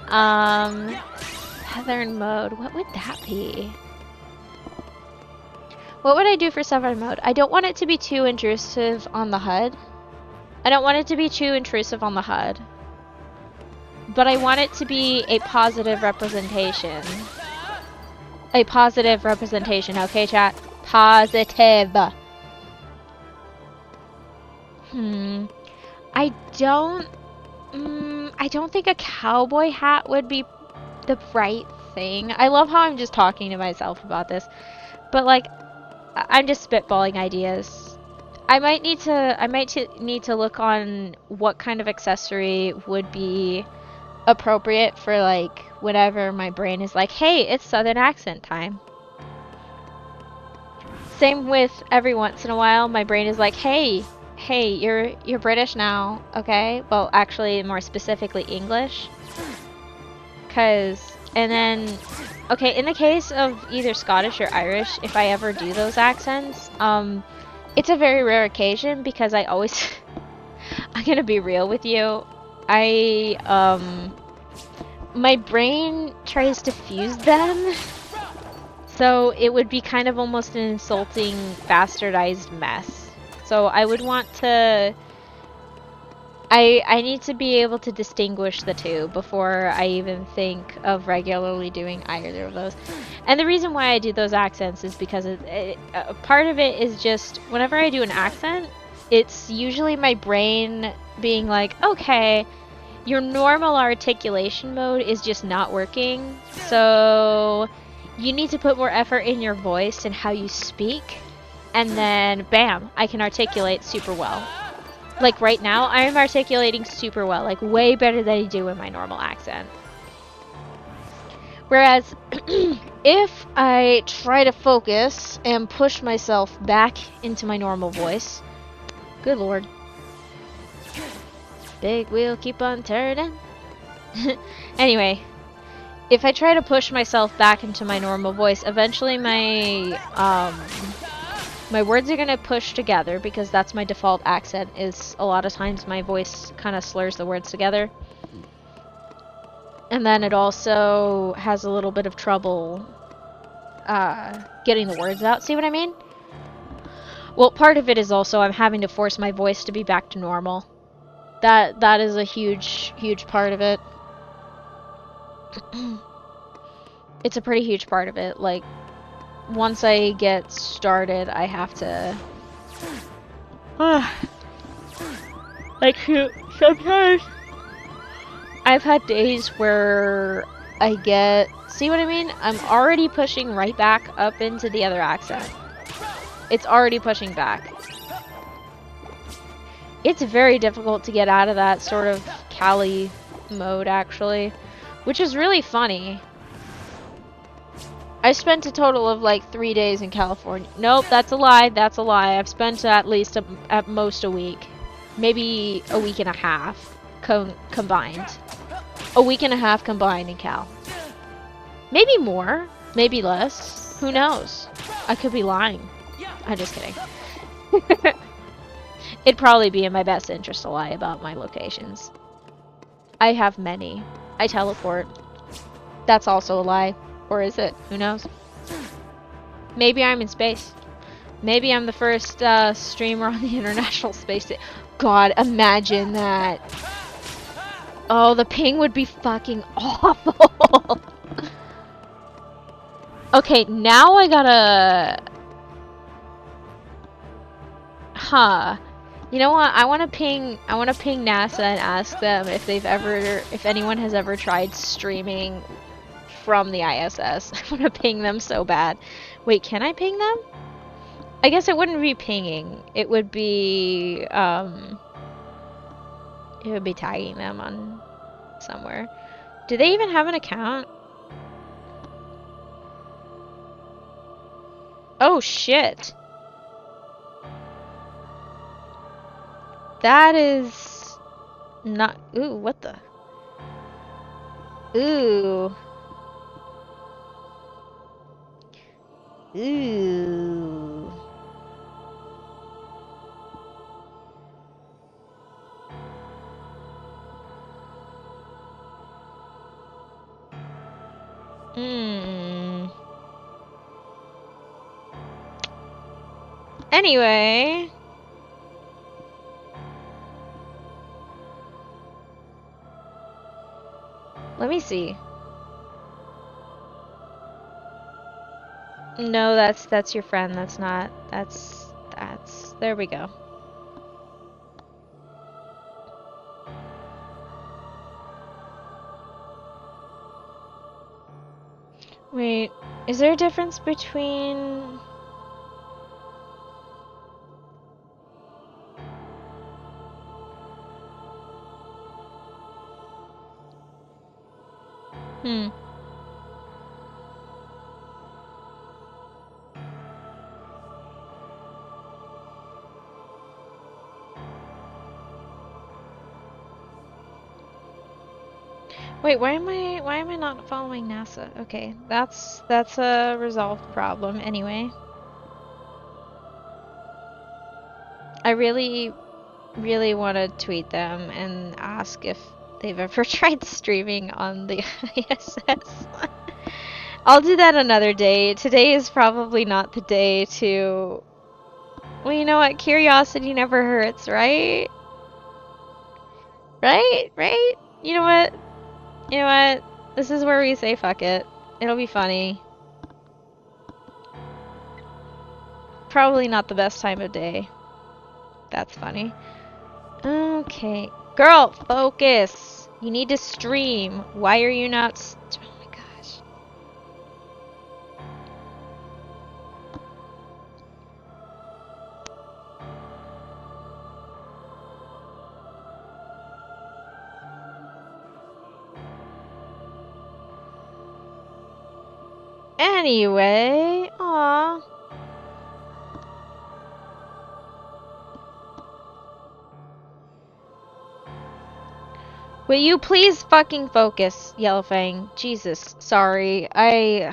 Southern mode, what would that be? What would I do for Southern mode? I don't want it to be too intrusive on the HUD. I don't want it to be too intrusive on the HUD. But I want it to be a positive representation. A positive representation, okay, chat? Positive. I don't think a cowboy hat would be the right thing. I love how I'm just talking to myself about this. But like, I'm just spitballing ideas. I might need to look on what kind of accessory would be appropriate for like whenever my brain is like, hey, it's Southern accent time. Same with every once in a while my brain is like, hey, you're British now, okay? Well, actually more specifically English. And then okay, in the case of either Scottish or Irish, if I ever do those accents, it's a very rare occasion because I always I'm gonna be real with you. My brain tries to fuse them, so it would be kind of almost an insulting, bastardized mess. So I would want to... I need to be able to distinguish the two before I even think of regularly doing either of those. And the reason why I do those accents is because part of it is just, whenever I do an accent, it's usually my brain being like, okay, your normal articulation mode is just not working, so you need to put more effort in your voice and how you speak, and then bam, I can articulate super well. Like right now, I am articulating super well, like way better than I do in my normal accent. Whereas, if I try to focus and push myself back into my normal voice, good lord. Big wheel keep on turning. Anyway, if I try to push myself back into my normal voice, eventually my words are gonna push together because that's my default accent. Is a lot of times my voice kind of slurs the words together, and then it also has a little bit of trouble getting the words out. See what I mean? Well, part of it is also I'm having to force my voice to be back to normal. That is a huge part of it. It's a pretty huge part of it. Like, once I get started, I have to... like, sometimes I've had days where I get... See what I mean? I'm already pushing right back up into the other accent. It's already pushing back. It's very difficult to get out of that sort of Cali mode, actually. which is really funny. I spent a total of like 3 days in California. Nope, that's a lie. That's a lie. I've spent at least at most a week. Maybe a week and a half combined. A week and a half combined in Cal. Maybe more. Maybe less. Who knows? I could be lying. I'm just kidding. It'd probably be in my best interest to lie about my locations. I have many. I teleport. That's also a lie. Or is it? Who knows? Maybe I'm in space. Maybe I'm the first streamer on the International Space Station. God, imagine that. Oh, the ping would be fucking awful. Okay, now I gotta... Huh. You know what? I wanna ping NASA and ask them if if anyone has ever tried streaming from the ISS. I wanna ping them so bad. Wait, can I ping them? I guess it wouldn't be pinging. It would be tagging them on somewhere. Do they even have an account? Oh shit. That is not... Ooh, what the... Ooh. Ooh. Anyway... Let me see. No, that's your friend. That's not. That's there we go. Wait, is there a difference between... Wait, why am I not following NASA? Okay, that's a resolved problem anyway. I really want to tweet them and ask if they've ever tried streaming on the ISS. I'll do that another day. Today is probably not the day to... Well, you know what? Curiosity never hurts, right? Right? You know what? This is where we say fuck it. It'll be funny. Probably not the best time of day. That's funny. Okay. Girl, focus! You need to stream. Why are you not... Oh my gosh. Anyway, aww. Will you please fucking focus, Yellowfang? Jesus, sorry. I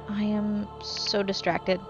am so distracted.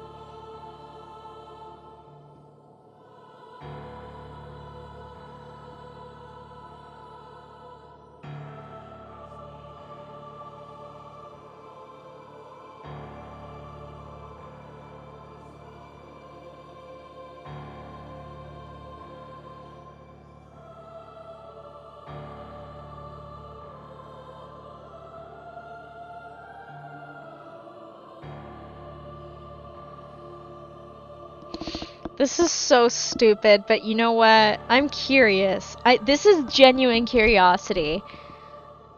This is so stupid, but you know what? I'm curious. This is genuine curiosity.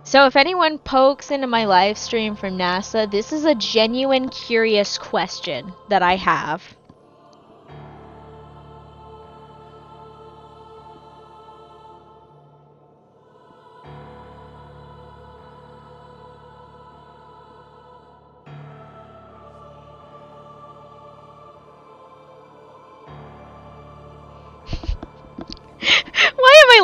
So if anyone pokes into my live stream from NASA, this is a genuine curious question that I have.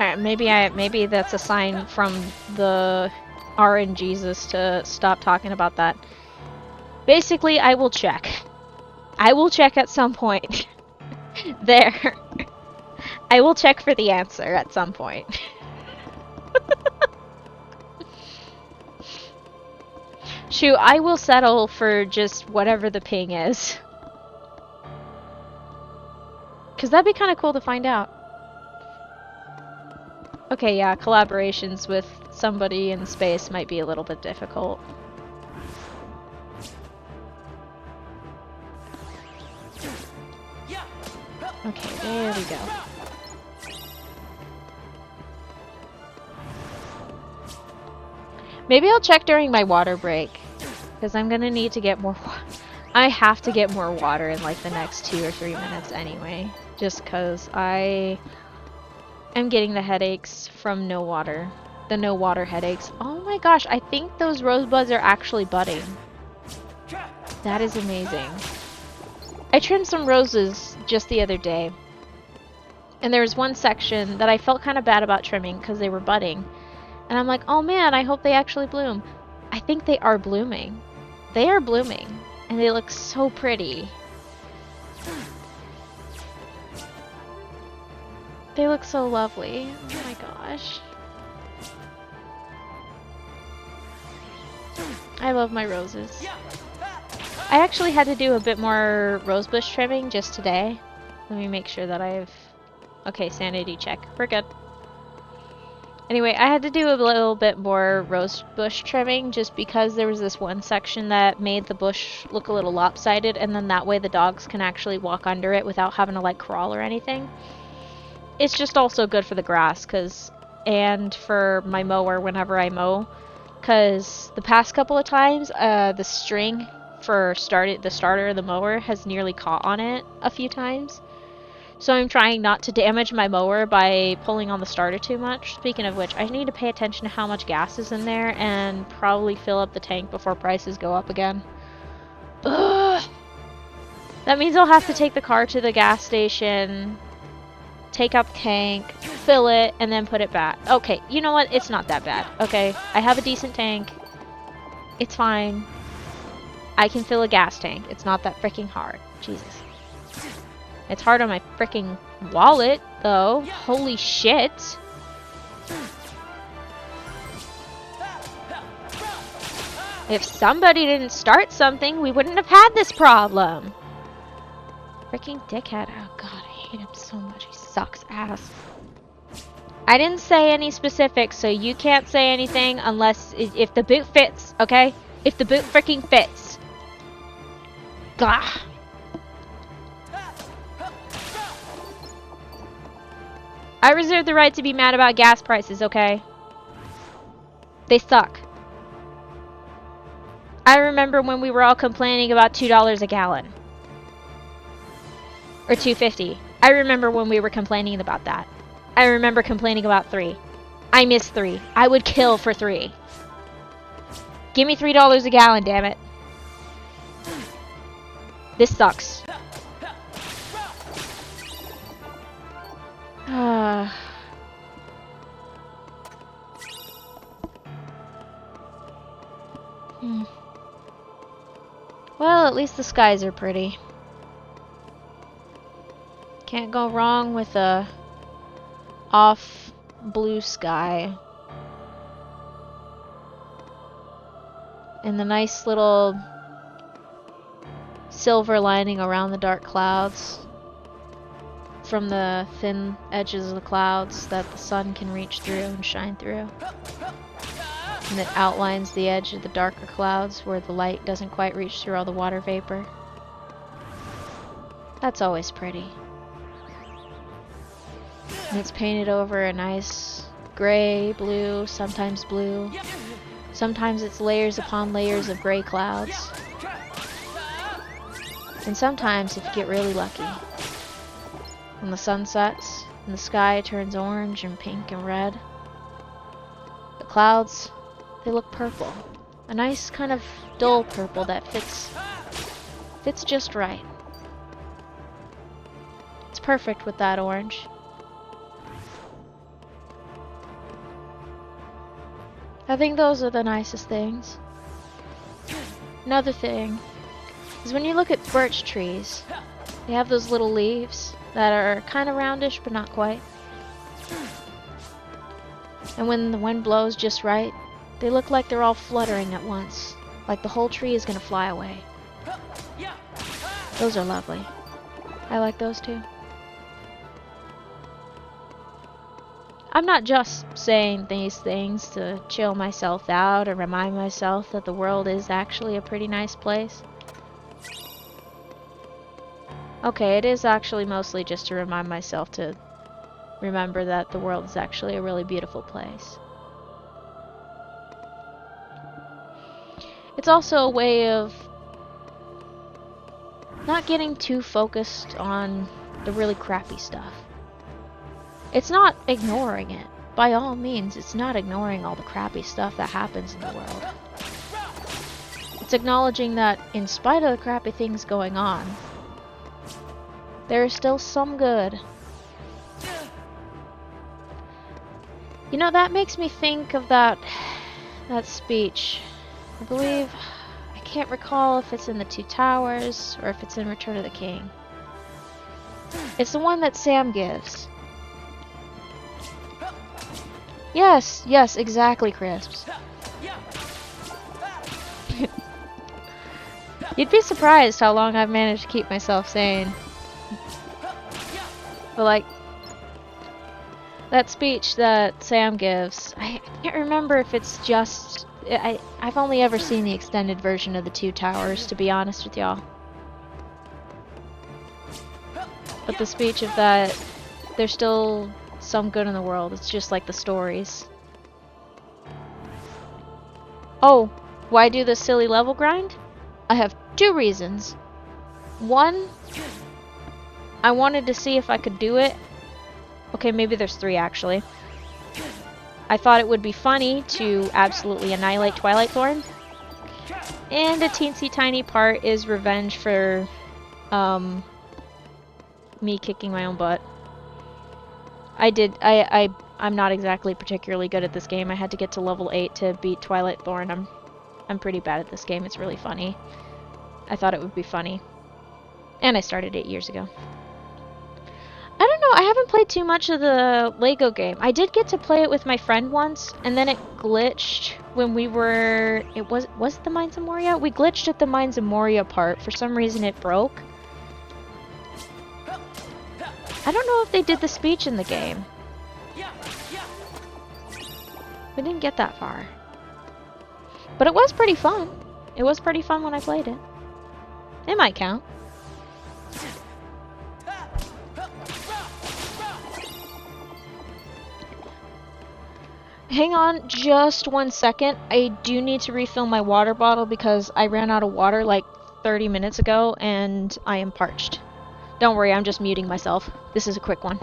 Alright, maybe that's a sign from the RNGesus to stop talking about that. Basically, I will check. I will check at some point. There. I will check for the answer at some point. Shoot, I will settle for just whatever the ping is. Because that'd be kind of cool to find out. Okay, yeah, collaborations with somebody in space might be a little bit difficult. Okay, there we go. Maybe I'll check during my water break, because I'm gonna need to get more I have to get more water in like the next 2 or 3 minutes anyway, just because I am getting the headaches from no water. The no water headaches. Oh my gosh, I think those rosebuds are actually budding. That is amazing. I trimmed some roses just the other day, and there was one section that I felt kind of bad about trimming because they were budding. And I'm like, oh man, I hope they actually bloom. I think they are blooming. They are blooming. And they look so pretty. They look so lovely. Oh my gosh. I love my roses. I actually had to do a bit more rosebush trimming just today. Let me make sure that I've... Okay, sanity check. We're good. Anyway, I had to do a little bit more rosebush trimming just because there was this one section that made the bush look a little lopsided, and then that way the dogs can actually walk under it without having to like crawl or anything. It's just also good for the grass and for my mower whenever I mow, because the past couple of times the string for the starter of the mower has nearly caught on it a few times. So I'm trying not to damage my mower by pulling on the starter too much. Speaking of which, I need to pay attention to how much gas is in there and probably fill up the tank before prices go up again. Ugh. That means I'll have to take the car to the gas station, take out the tank, fill it, and then put it back. Okay, you know what? It's not that bad. Okay, I have a decent tank. It's fine. I can fill a gas tank. It's not that freaking hard. Jesus. It's hard on my freaking wallet, though. Holy shit. If somebody didn't start something, we wouldn't have had this problem. Freaking dickhead. Oh god, I hate him so much. He sucks ass. I didn't say any specifics, so you can't say anything unless if the boot fits, okay? If the boot freaking fits. Gah. I reserve the right to be mad about gas prices, okay? They suck. I remember when we were all complaining about $2 a gallon. Or $2.50. I remember when we were complaining about that. I remember complaining about $3. I miss $3. I would kill for $3. Give me $3 a gallon, damn it. This sucks. Well, at least the skies are pretty. Can't go wrong with a off blue sky. And the nice little silver lining around the dark clouds from the thin edges of the clouds that the sun can reach through and shine through. And it outlines the edge of the darker clouds where the light doesn't quite reach through all the water vapor. That's always pretty. And it's painted over a nice gray, blue, sometimes blue. Sometimes it's layers upon layers of gray clouds. And sometimes, if you get really lucky, when the sun sets and the sky turns orange and pink and red, the clouds, they look purple. A nice kind of dull purple that fits just right. It's perfect with that orange. I think those are the nicest things. Another thing is when you look at birch trees, they have those little leaves that are kind of roundish but not quite. And when the wind blows just right, they look like they're all fluttering at once, like the whole tree is gonna fly away. Those are lovely. I like those too. I'm not just saying these things to chill myself out or remind myself that the world is actually a pretty nice place. Okay, it is actually mostly just to remind myself to remember that the world is actually a really beautiful place. It's also a way of not getting too focused on the really crappy stuff. It's not ignoring it. By all means, it's not ignoring all the crappy stuff that happens in the world. It's acknowledging that in spite of the crappy things going on, there is still some good. You know, that makes me think of that speech. I believe, I can't recall if it's in The Two Towers or if it's in Return of the King. It's the one that Sam gives. Yes, yes, exactly, Crisps. You'd be surprised how long I've managed to keep myself sane. But like, that speech that Sam gives, I can't remember if it's just... I've only ever seen the extended version of The Two Towers, to be honest with y'all. But the speech of that, there's still some good in the world, it's just like the stories. Oh, why do this silly level grind? I have two reasons. One, I wanted to see if I could do it. Okay, maybe there's three actually. I thought it would be funny to absolutely annihilate Twilight Thorn. And a teensy tiny part is revenge for me kicking my own butt. I'm not exactly particularly good at this game. I had to get to level 8 to beat Twilight Thorn. I'm pretty bad at this game. It's really funny. I thought it would be funny. And I started 8 years ago. I don't know, I haven't played too much of the Lego game. I did get to play it with my friend once, and then it glitched when we were... Was it the Mines of Moria? We glitched at the Mines of Moria part. For some reason it broke. I don't know if they did the speech in the game. We didn't get that far. But it was pretty fun. It was pretty fun when I played it. It might count. Hang on just 1 second. I do need to refill my water bottle because I ran out of water like 30 minutes ago and I am parched. Don't worry, I'm just muting myself. This is a quick one.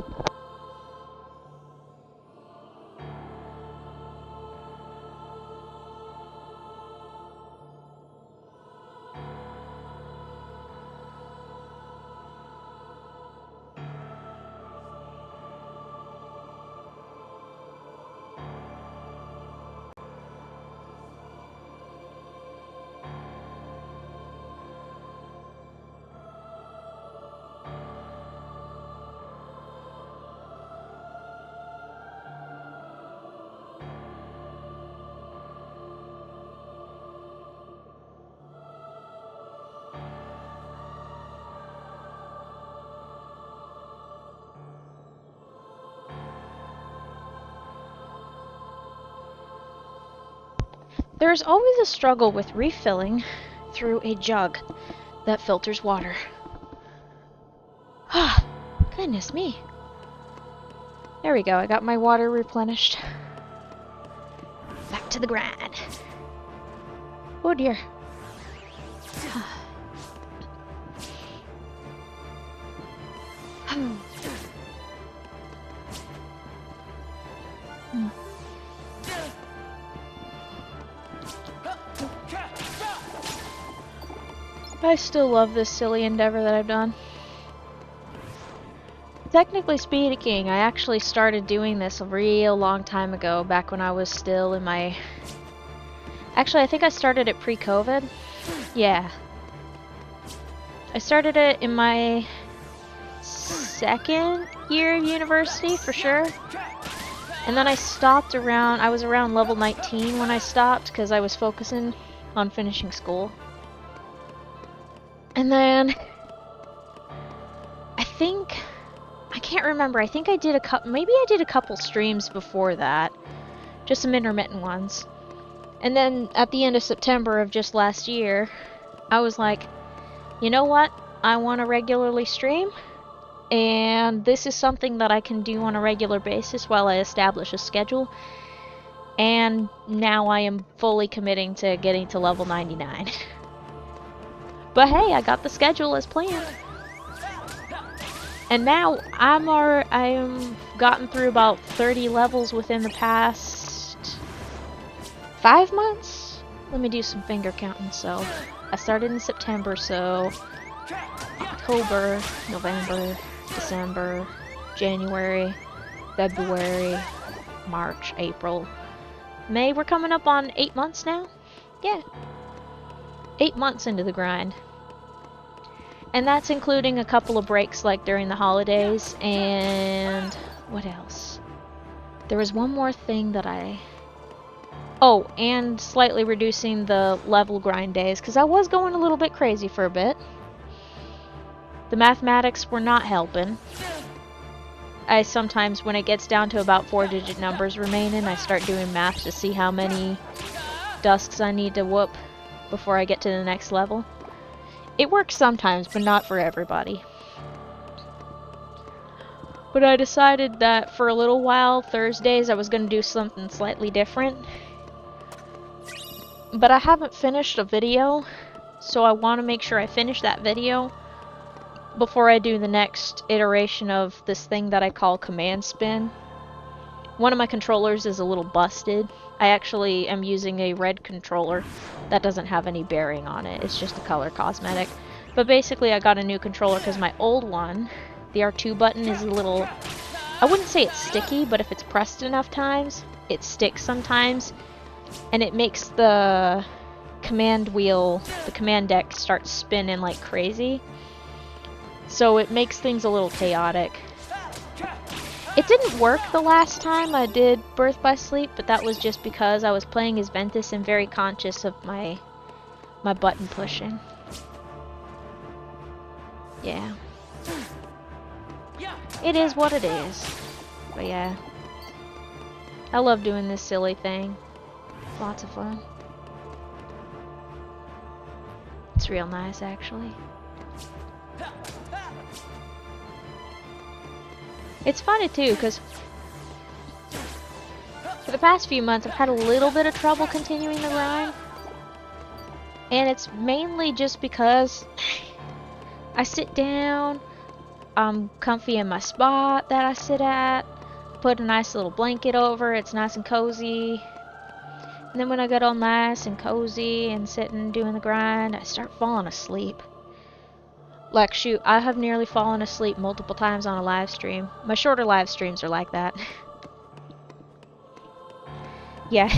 There is always a struggle with refilling through a jug that filters water. Ah, goodness me. There we go, I got my water replenished. Back to the grind. Oh dear. I still love this silly endeavor that I've done. technically speaking, I actually started doing this a real long time ago, back when I was still in my... Actually, I think I started it pre-COVID. Yeah. I started it in my second year of university, for sure. And then I stopped around... I was around level 19 when I stopped, because I was focusing on finishing school. And then... I can't remember. I think I did maybe I did a couple streams before that. Just some intermittent ones. And then at the end of September of just last year, I was like, you know what? I want to regularly stream. And this is something that I can do on a regular basis while I establish a schedule. And now I am fully committing to getting to level 99. But hey, I got the schedule as planned. And now I am gotten through about 30 levels within the past 5 months. Let me do some finger counting. So I started in September, so October, November, December, January, February, March, April, May. We're coming up on 8 months now. Yeah, 8 months into the grind. And that's including a couple of breaks like during the holidays, and what else? There was one more thing that oh, and slightly reducing the level grind days, because I was going a little bit crazy for a bit. The mathematics were not helping. I sometimes, when it gets down to about 4-digit numbers remaining, I start doing math to see how many dusks I need to whoop before I get to the next level. It works sometimes, but not for everybody. But I decided that for a little while, Thursdays, I was going to do something slightly different. But I haven't finished a video, so I want to make sure I finish that video before I do the next iteration of this thing that I call command spin. One of my controllers is a little busted. I actually am using a red controller that doesn't have any bearing on it. It's just a color cosmetic. But basically I got a new controller because my old one, the R2 button, is a little... I wouldn't say it's sticky, but if it's pressed enough times, it sticks sometimes. And it makes the command wheel, the command deck, start spinning like crazy. So it makes things a little chaotic. It didn't work the last time I did Birth by Sleep, but that was just because I was playing as Ventus and very conscious of my button pushing. Yeah. It is what it is. But yeah. I love doing this silly thing. Lots of fun. It's real nice, actually. It's funny too, because for the past few months I've had a little bit of trouble continuing the grind. And it's mainly just because I sit down, I'm comfy in my spot that I sit at, put a nice little blanket over, it's nice and cozy. And then when I get all nice and cozy and sitting doing the grind, I start falling asleep. Like, shoot, I have nearly fallen asleep multiple times on a live stream. My shorter live streams are like that. Yeah.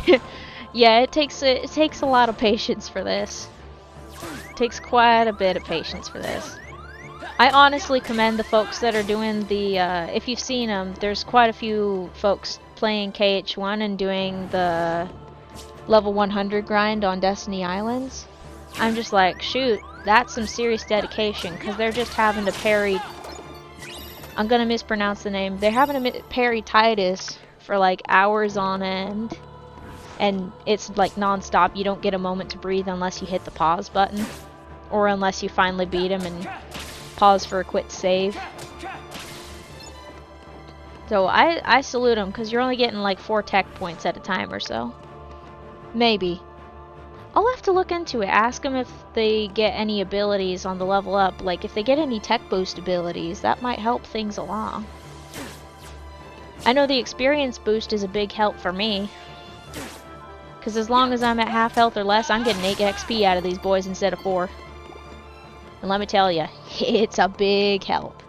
Yeah, it takes a lot of patience for this. It takes quite a bit of patience for this. I honestly commend the folks that are doing the, if you've seen them, there's quite a few folks playing KH1 and doing the level 100 grind on Destiny Islands. I'm just like, shoot, that's some serious dedication, because they're just having to parry... I'm gonna mispronounce the name. They're having to parry Titus for like hours on end. And it's like non-stop. You don't get a moment to breathe unless you hit the pause button. Or unless you finally beat him and pause for a quick save. So I salute them, because you're only getting like 4 tech points at a time or so. Maybe. I'll have to look into it. Ask them if they get any abilities on the level up. Like, if they get any tech boost abilities, that might help things along. I know the experience boost is a big help for me. Because as long as I'm at half health or less, I'm getting 8 XP out of these boys instead of 4. And let me tell you, it's a big help.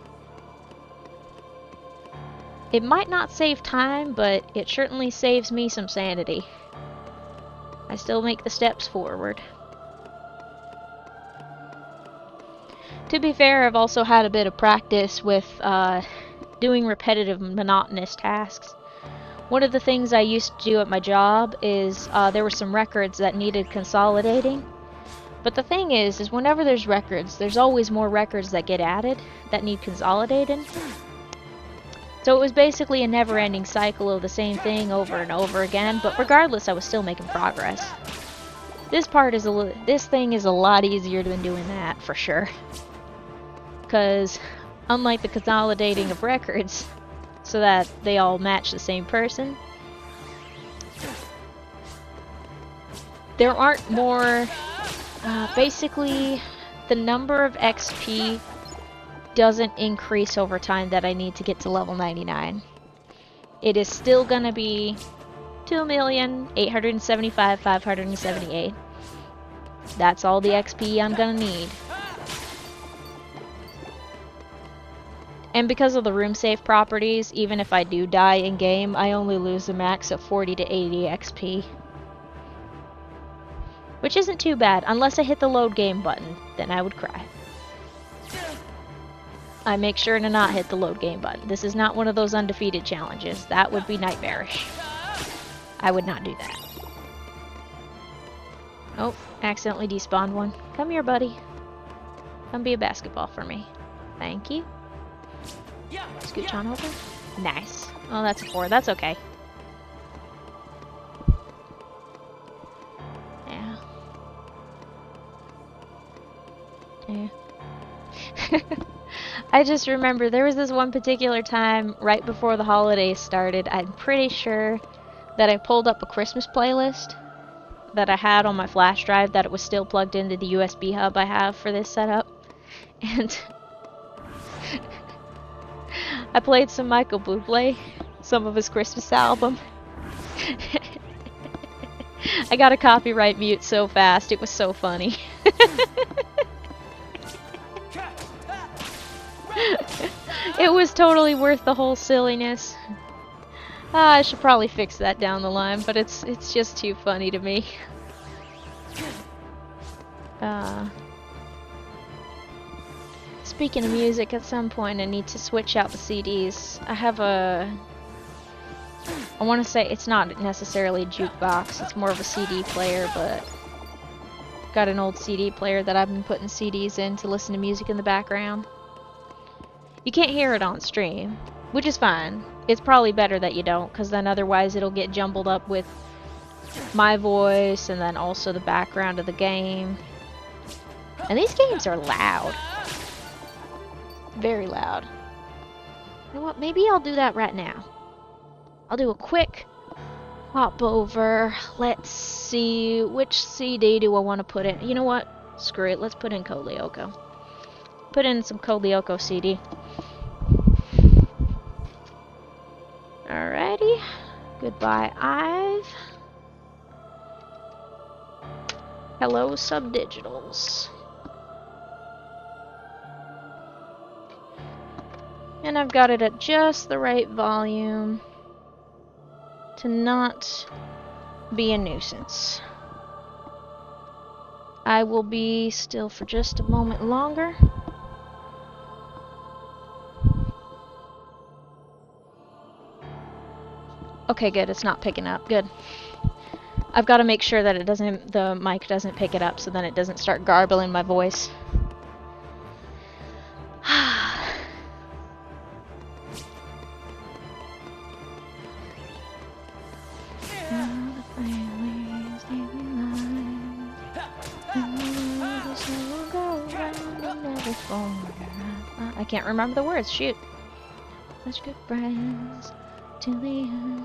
It might not save time, but it certainly saves me some sanity. I still make the steps forward. To be fair, I've also had a bit of practice with doing repetitive, monotonous tasks. One of the things I used to do at my job is there were some records that needed consolidating. But the thing is whenever there's records, there's always more records that get added that need consolidated. So it was basically a never-ending cycle of the same thing over and over again, but regardless, I was still making progress. This thing is a lot easier than doing that, for sure. Because, unlike the consolidating of records, so that they all match the same person, there aren't more... basically, the number of XP doesn't increase over time that I need to get to level 99. It is still gonna be 2,875,578. That's all the XP I'm gonna need. And because of the room save properties, even if I do die in game, I only lose a max of 40 to 80 XP. Which isn't too bad, unless I hit the load game button, then I would cry. I make sure to not hit the load game button. This is not one of those undefeated challenges. That would be nightmarish. I would not do that. Oh, accidentally despawned one. Come here, buddy. Come be a basketball for me. Thank you. Scooch on over. Nice. Oh, that's a 4. That's okay. Yeah. Yeah. I just remember there was this one particular time right before the holidays started. I'm pretty sure that I pulled up a Christmas playlist that I had on my flash drive that it was still plugged into the USB hub I have for this setup. And I played some Michael Bublé, some of his Christmas album. I got a copyright mute so fast, it was so funny. It was totally worth the whole silliness. I should probably fix that down the line, but it's just too funny to me. Speaking of music, at some point I need to switch out the CDs. I have I want to say it's not necessarily a jukebox, it's more of a CD player, but got an old CD player that I've been putting CDs in to listen to music in the background. You can't hear it on stream, which is fine. It's probably better that you don't, because then otherwise it'll get jumbled up with my voice and then also the background of the game. And these games are loud. Very loud. You know what? Maybe I'll do that right now. I'll do a quick hop over. Let's see. Which CD do I want to put in? You know what? Screw it. Let's put in Code Lyoko. Put in some Code Lyoko CD. Alrighty. Goodbye, Ive. Hello, Subdigitals. And I've got it at just the right volume to not be a nuisance. I will be still for just a moment longer. Okay, good. It's not picking up. Good. I've got to make sure that the mic doesn't pick it up, so then it doesn't start garbling my voice. I can't remember the words. Shoot. Such good friends till the end.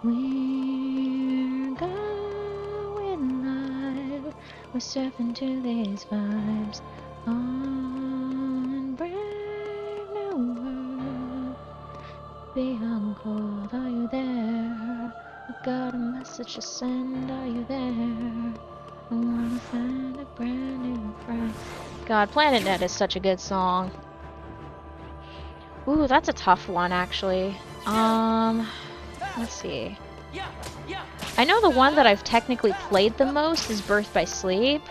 We're going live. We're surfing to these vibes on brand new world. Beyond cold, are you there? I've got a message to send. Are you there? I wanna find a brand new friend. God, PlanetNet is such a good song. Ooh, that's a tough one, actually. Let's see. I know the one that I've technically played the most is Birth by Sleep.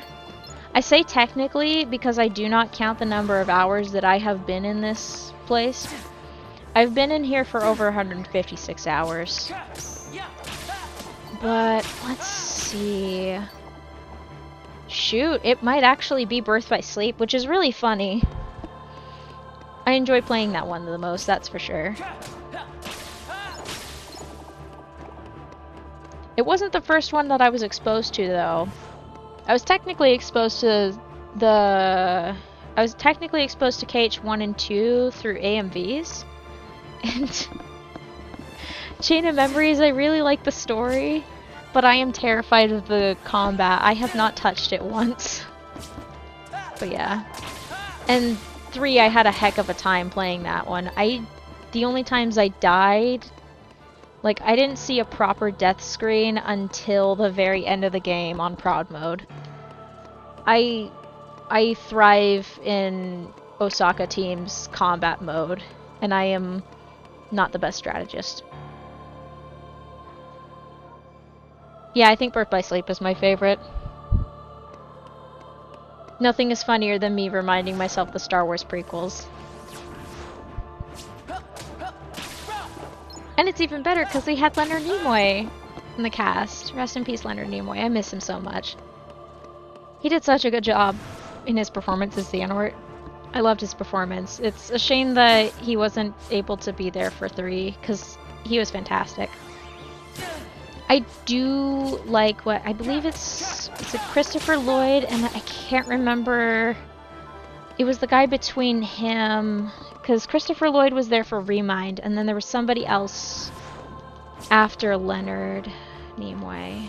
I say technically because I do not count the number of hours that I have been in this place. I've been in here for over 156 hours. But, let's see... Shoot, it might actually be Birth by Sleep, which is really funny. I enjoy playing that one the most, that's for sure. It wasn't the first one that I was exposed to, though. I was technically exposed to KH1 and 2 through AMVs. And Chain of Memories, I really like the story, but I am terrified of the combat. I have not touched it once. But yeah. And 3, I had a heck of a time playing that one. The only times I died, like, I didn't see a proper death screen until the very end of the game on Proud Mode. I thrive in Osaka Team's combat mode, and I am not the best strategist. Yeah, I think Birth by Sleep is my favorite. Nothing is funnier than me reminding myself the Star Wars prequels. And it's even better because they had Leonard Nimoy in the cast. Rest in peace, Leonard Nimoy. I miss him so much. He did such a good job in his performance as Xehanort. I loved his performance. It's a shame that he wasn't able to be there for 3 because he was fantastic. I do like what I believe it's Christopher Lloyd, and I can't remember. It was the guy between him, because Christopher Lloyd was there for Remind, and then there was somebody else after Leonard Nimoy.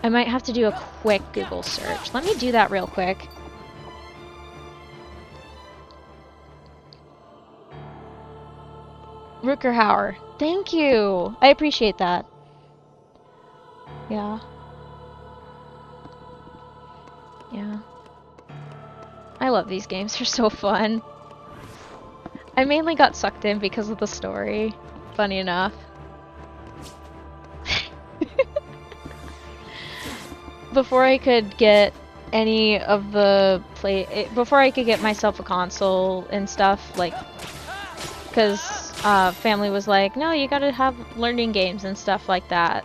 I might have to do a quick Google search. Let me do that real quick. Rutger Hauer. Thank you! I appreciate that. Yeah. Yeah. I love these games, they're so fun. I mainly got sucked in because of the story, funny enough. Before I could get any of the before I could get myself a console and stuff, like, because family was like, no, you gotta have learning games and stuff like that.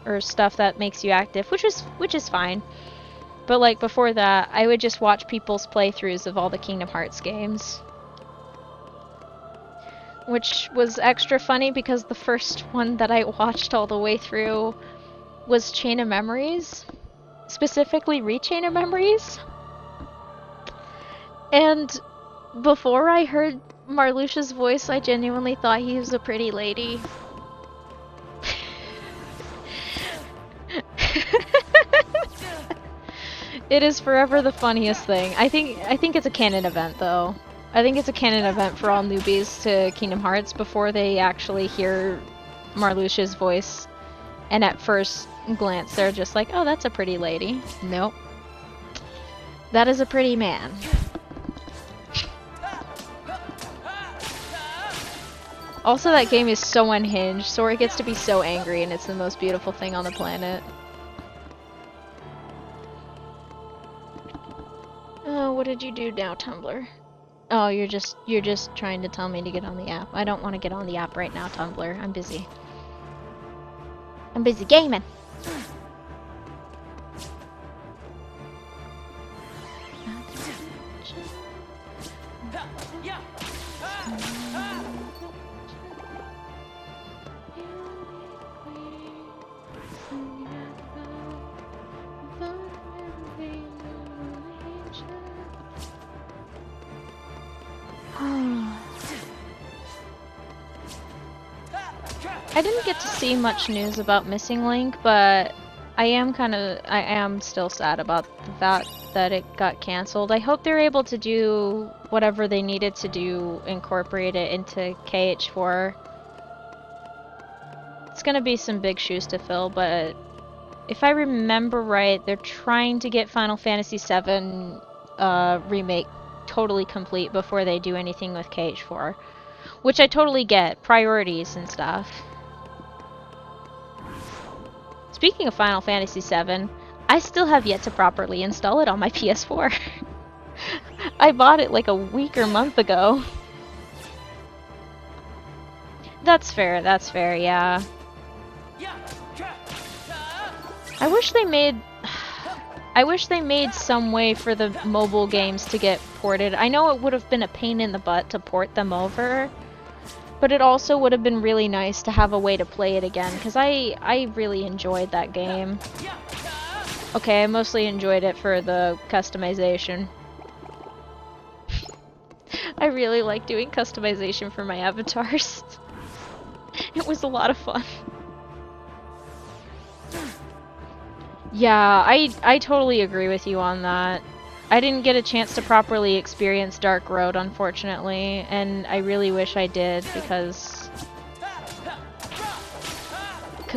Or stuff that makes you active, which is fine. But like before that, I would just watch people's playthroughs of all the Kingdom Hearts games. Which was extra funny because the first one that I watched all the way through was Chain of Memories. Specifically Rechain of Memories. And before I heard Marluxia's voice, I genuinely thought he was a pretty lady. It is forever the funniest thing. I think it's a canon event, though. I think it's a canon event for all newbies to Kingdom Hearts before they actually hear Marluxia's voice. And at first glance, they're just like, oh, that's a pretty lady. Nope. That is a pretty man. Also, that game is so unhinged. Sora gets to be so angry, and it's the most beautiful thing on the planet. Oh, what did you do now, Tumblr? Oh, you're just trying to tell me to get on the app. I don't want to get on the app right now, Tumblr. I'm busy. I'm busy gaming. I didn't get to see much news about Missing Link, but I am still sad about the fact that it got cancelled. I hope they're able to do whatever they needed to do, incorporate it into KH4. It's gonna be some big shoes to fill, but if I remember right, they're trying to get Final Fantasy VII Remake totally complete before they do anything with KH4. Which I totally get. Priorities and stuff. Speaking of Final Fantasy VII, I still have yet to properly install it on my PS4. I bought it like a week or month ago. That's fair, yeah. I wish they made some way for the mobile games to get ported. I know it would have been a pain in the butt to port them over, but it also would have been really nice to have a way to play it again, because I really enjoyed that game. Okay, I mostly enjoyed it for the customization. I really like doing customization for my avatars. It was a lot of fun. Yeah, I totally agree with you on that. I didn't get a chance to properly experience Dark Road, unfortunately, and I really wish I did, because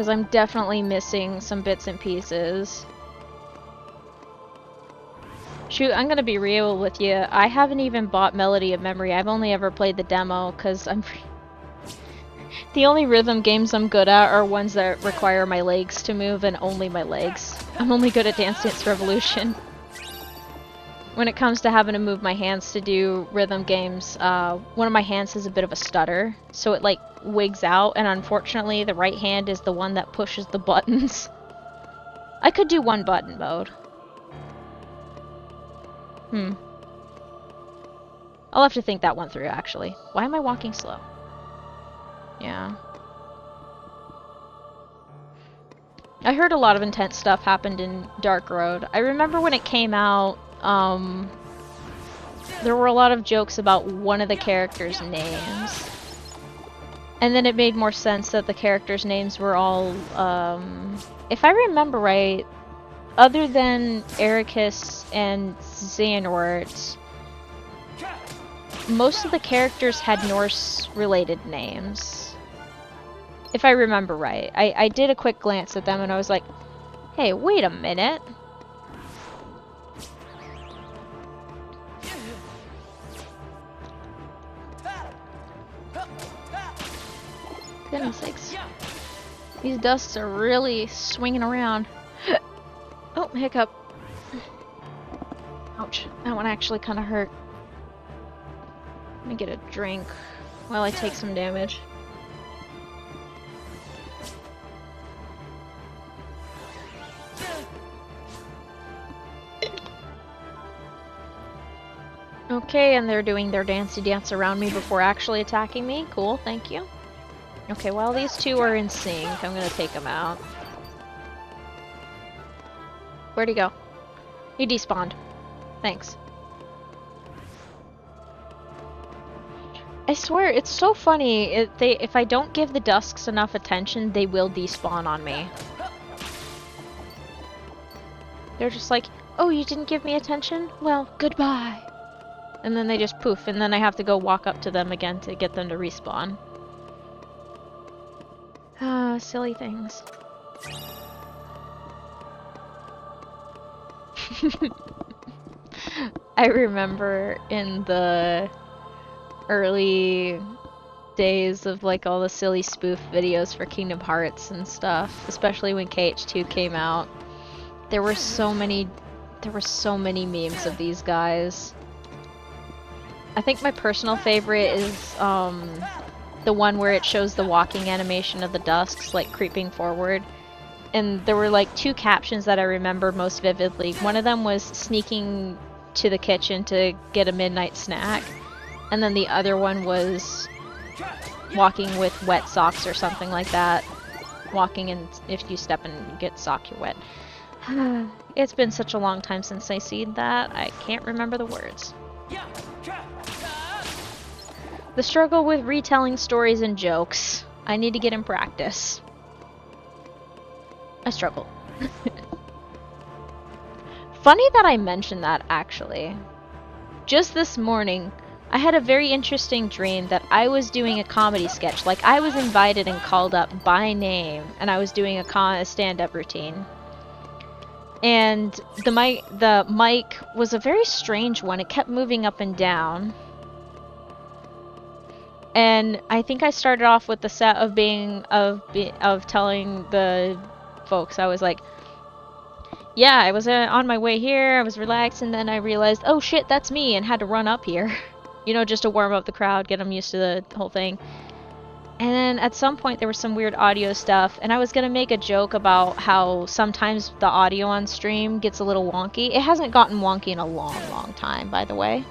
I'm definitely missing some bits and pieces. Shoot, I'm gonna be real with you. I haven't even bought Melody of Memory. I've only ever played the demo, because the only rhythm games I'm good at are ones that require my legs to move, and only my legs. I'm only good at Dance Dance Revolution. When it comes to having to move my hands to do rhythm games, one of my hands has a bit of a stutter, so it like wigs out, and unfortunately the right hand is the one that pushes the buttons. I could do one button mode. I'll have to think that one through, actually. Why am I walking slow? Yeah. I heard a lot of intense stuff happened in Dark Road. I remember when it came out, there were a lot of jokes about one of the characters' names. And then it made more sense that the characters' names were all, if I remember right, other than Ericus and Xehanort, most of the characters had Norse-related names. If I remember right. I did a quick glance at them and I was like, hey, wait a minute. Goodness sakes. These dusts are really swinging around. Oh, hiccup. Ouch. That one actually kind of hurt. Let me get a drink while I take some damage. Okay, and they're doing their dancey dance around me before actually attacking me. Cool, thank you. Okay, while these two are in sync, I'm gonna take them out. Where'd he go? He despawned. Thanks. I swear, it's so funny. If I don't give the Dusks enough attention, they will despawn on me. They're just like, oh, you didn't give me attention? Well, goodbye. And then they just poof, and then I have to go walk up to them again to get them to respawn. Ah, silly things. I remember in the early days of like all the silly spoof videos for Kingdom Hearts and stuff, especially when KH2 came out, there were so many memes of these guys. I think my personal favorite is the one where it shows the walking animation of the Dusks like creeping forward. And there were like two captions that I remember most vividly. One of them was sneaking to the kitchen to get a midnight snack. And then the other one was walking with wet socks or something like that. Walking, and if you step and get sock, you're wet. It's been such a long time since I seen that, I can't remember the words. The struggle with retelling stories and jokes. I need to get in practice. I struggle. Funny that I mentioned that, actually. Just this morning, I had a very interesting dream that I was doing a comedy sketch. Like, I was invited and called up by name, and I was doing a stand-up routine. And the mic was a very strange one. It kept moving up and down. And I think I started off with the set of telling the folks, I was like, yeah, I was on my way here, I was relaxed, and then I realized, oh shit, that's me, and had to run up here. You know, just to warm up the crowd, get them used to the whole thing. And then at some point there was some weird audio stuff, and I was gonna make a joke about how sometimes the audio on stream gets a little wonky. It hasn't gotten wonky in a long time, by the way.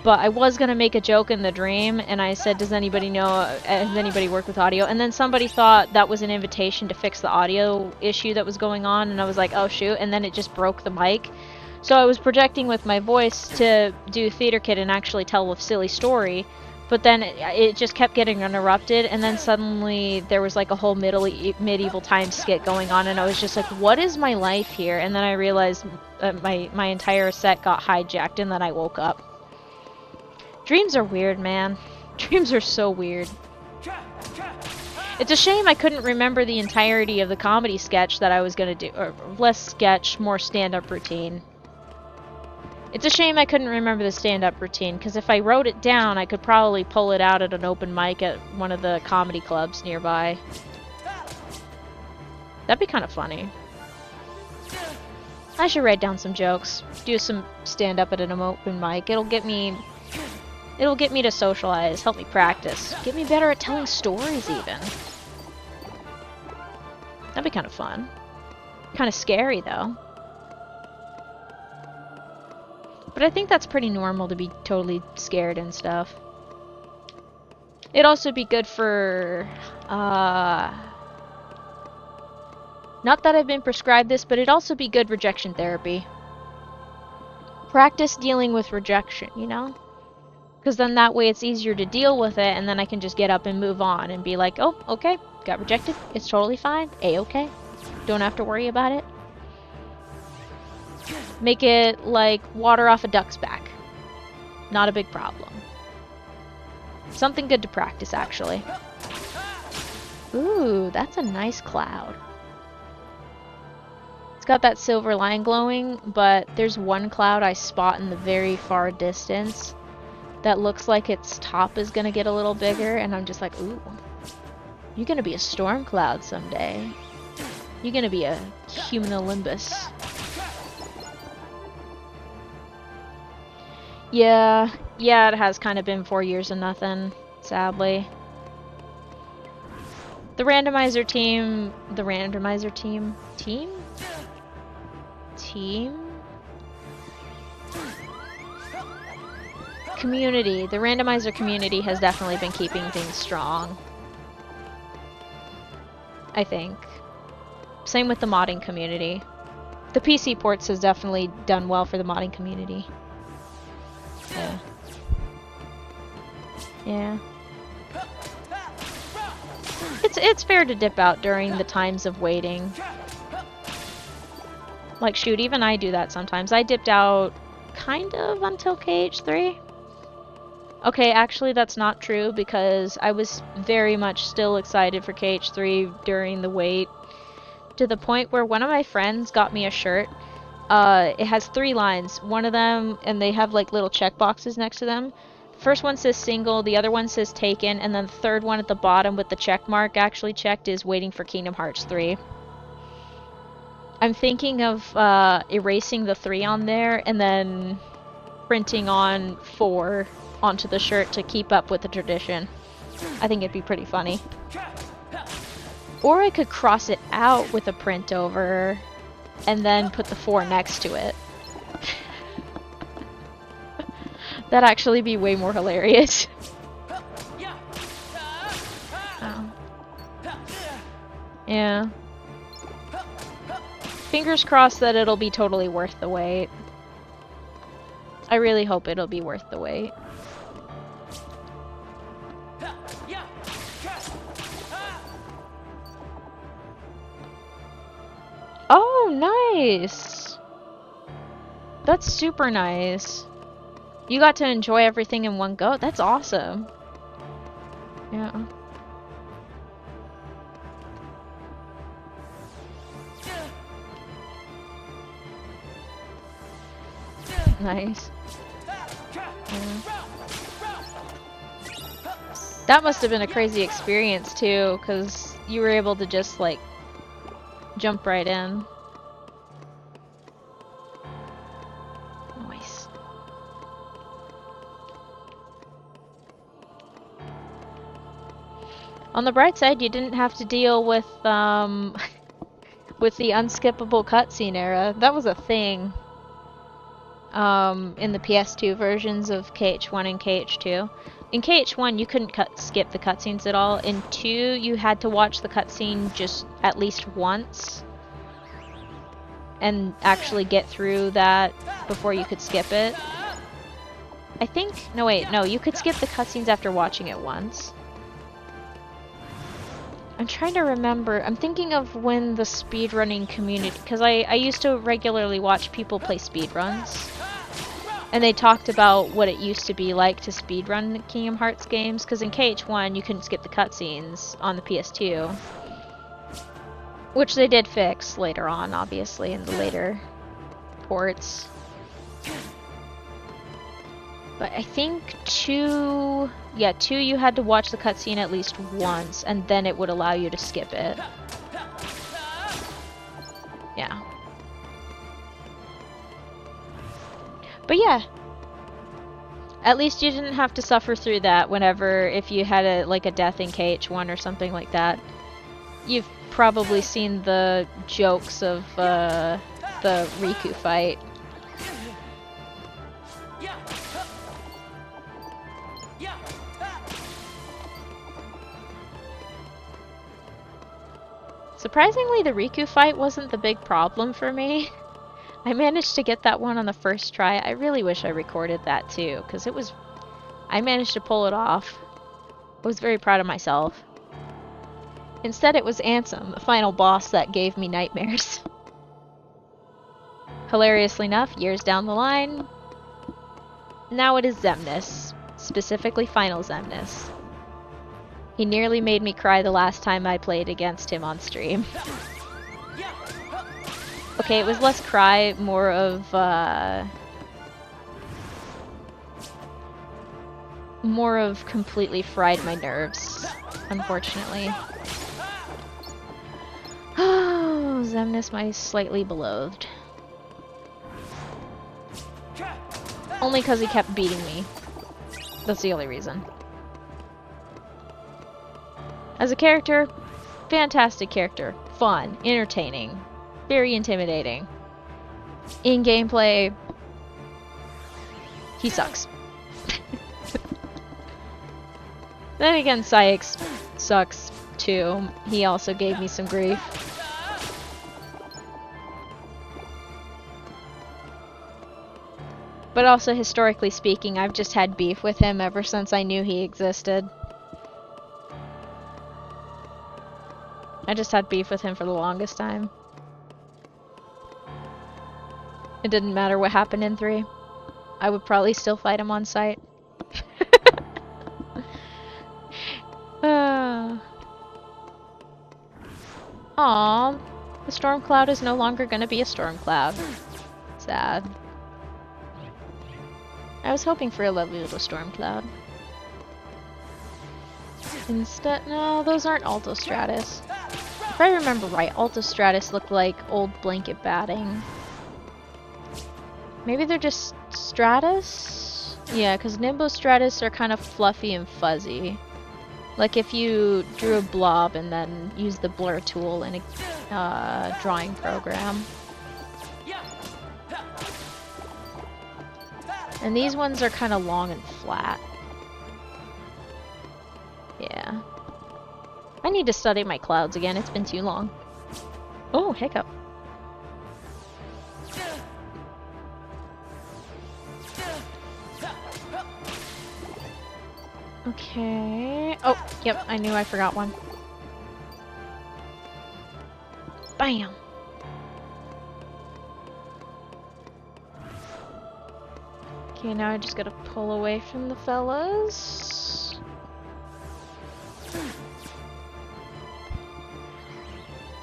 But I was gonna make a joke in the dream, and I said, does anybody know, has anybody worked with audio? And then somebody thought that was an invitation to fix the audio issue that was going on, and I was like, oh shoot, and then it just broke the mic. So I was projecting with my voice to do Theater Kid and actually tell a silly story. But then it just kept getting interrupted, and then suddenly there was like a whole medieval times skit going on, and I was just like, what is my life here? And then I realized my entire set got hijacked, and then I woke up. Dreams are weird, man. Dreams are so weird. It's a shame I couldn't remember the entirety of the comedy sketch that I was gonna do, or less sketch, more stand-up routine. It's a shame I couldn't remember the stand-up routine, because if I wrote it down, I could probably pull it out at an open mic at one of the comedy clubs nearby. That'd be kind of funny. I should write down some jokes, do some stand-up at an open mic. It'll get me to socialize, help me practice, get me better at telling stories even. That'd be kind of fun. Kind of scary though. But I think that's pretty normal to be totally scared and stuff. It'd also be good for, not that I've been prescribed this, but it'd also be good rejection therapy. Practice dealing with rejection, you know? Because then that way it's easier to deal with it, and then I can just get up and move on and be like, oh, okay, got rejected, it's totally fine, A-okay. Don't have to worry about it. Make it like water off a duck's back. Not a big problem. Something good to practice, actually. Ooh, that's a nice cloud. It's got that silver line glowing, but there's one cloud I spot in the very far distance that looks like its top is gonna get a little bigger, and I'm just like, ooh, you're gonna be a storm cloud someday. You're gonna be a cumulonimbus. Yeah, it has kind of been 4 years of nothing, sadly. The randomizer team... Community. The randomizer community has definitely been keeping things strong. I think. Same with the modding community. The PC ports has definitely done well for the modding community. Yeah. Yeah. It's fair to dip out during the times of waiting. Like, shoot, even I do that sometimes. I dipped out kind of until KH3. Okay, actually that's not true, because I was very much still excited for KH3 during the wait. To the point where one of my friends got me a shirt. It has 3 lines. One of them, and they have like little check boxes next to them. First one says single, the other one says taken, and then the third one at the bottom with the check mark actually checked is waiting for Kingdom Hearts 3. I'm thinking of erasing the 3 on there and then printing on 4 onto the shirt to keep up with the tradition. I think it'd be pretty funny. Or I could cross it out with a print over and then put the 4 next to it. That'd actually be way more hilarious. Oh. Yeah. Fingers crossed that it'll be totally worth the wait. I really hope it'll be worth the wait. Oh, nice! That's super nice. You got to enjoy everything in one go? That's awesome. Yeah. Nice. Yeah. That must have been a crazy experience too, because you were able to just like jump right in. Nice. On the bright side, you didn't have to deal with with the unskippable cutscene era. That was a thing. In the PS2 versions of KH1 and KH2. In KH1, you couldn't skip the cutscenes at all. In 2, you had to watch the cutscene just at least once and actually get through that before you could skip it. I think... No, wait. No, you could skip the cutscenes after watching it once. I'm trying to remember. I'm thinking of when the speedrunning community... Because I used to regularly watch people play speedruns. And they talked about what it used to be like to speedrun Kingdom Hearts games, because in KH1 you couldn't skip the cutscenes on the PS2. Which they did fix later on, obviously, in the later ports. But I think 2... Yeah, 2 you had to watch the cutscene at least once, and then it would allow you to skip it. Yeah. But yeah, at least you didn't have to suffer through that whenever, if you had a death in KH1 or something like that. You've probably seen the jokes of the Riku fight. Surprisingly, the Riku fight wasn't the big problem for me. I managed to get that one on the first try. I really wish I recorded that too, because it was... I managed to pull it off. I was very proud of myself. Instead, it was Ansem, the final boss, that gave me nightmares. Hilariously enough, years down the line, now it is Xemnas. Specifically Final Xemnas. He nearly made me cry the last time I played against him on stream. Okay, it was less cry, more of, completely fried my nerves, unfortunately. Oh, Xemnas, my slightly beloved. Only because he kept beating me. That's the only reason. As a character, fantastic character. Fun, entertaining. Very intimidating. In gameplay, he sucks. Then again, Saïx sucks too. He also gave me some grief. But also, historically speaking, I've just had beef with him ever since I knew he existed. I just had beef with him for the longest time. It didn't matter what happened in 3. I would probably still fight him on sight. Aww. The storm cloud is no longer gonna be a storm cloud. Sad. I was hoping for a lovely little storm cloud. Instead, no, those aren't Altostratus. If I remember right, Altostratus looked like old blanket batting. Maybe they're just Stratus? Yeah, because Nimbostratus are kind of fluffy and fuzzy. Like if you drew a blob and then used the blur tool in a drawing program. And these ones are kind of long and flat. Yeah. I need to study my clouds again, it's been too long. Oh, hiccup. Okay. Oh, yep, I knew I forgot one. Bam! Okay, now I just gotta pull away from the fellas.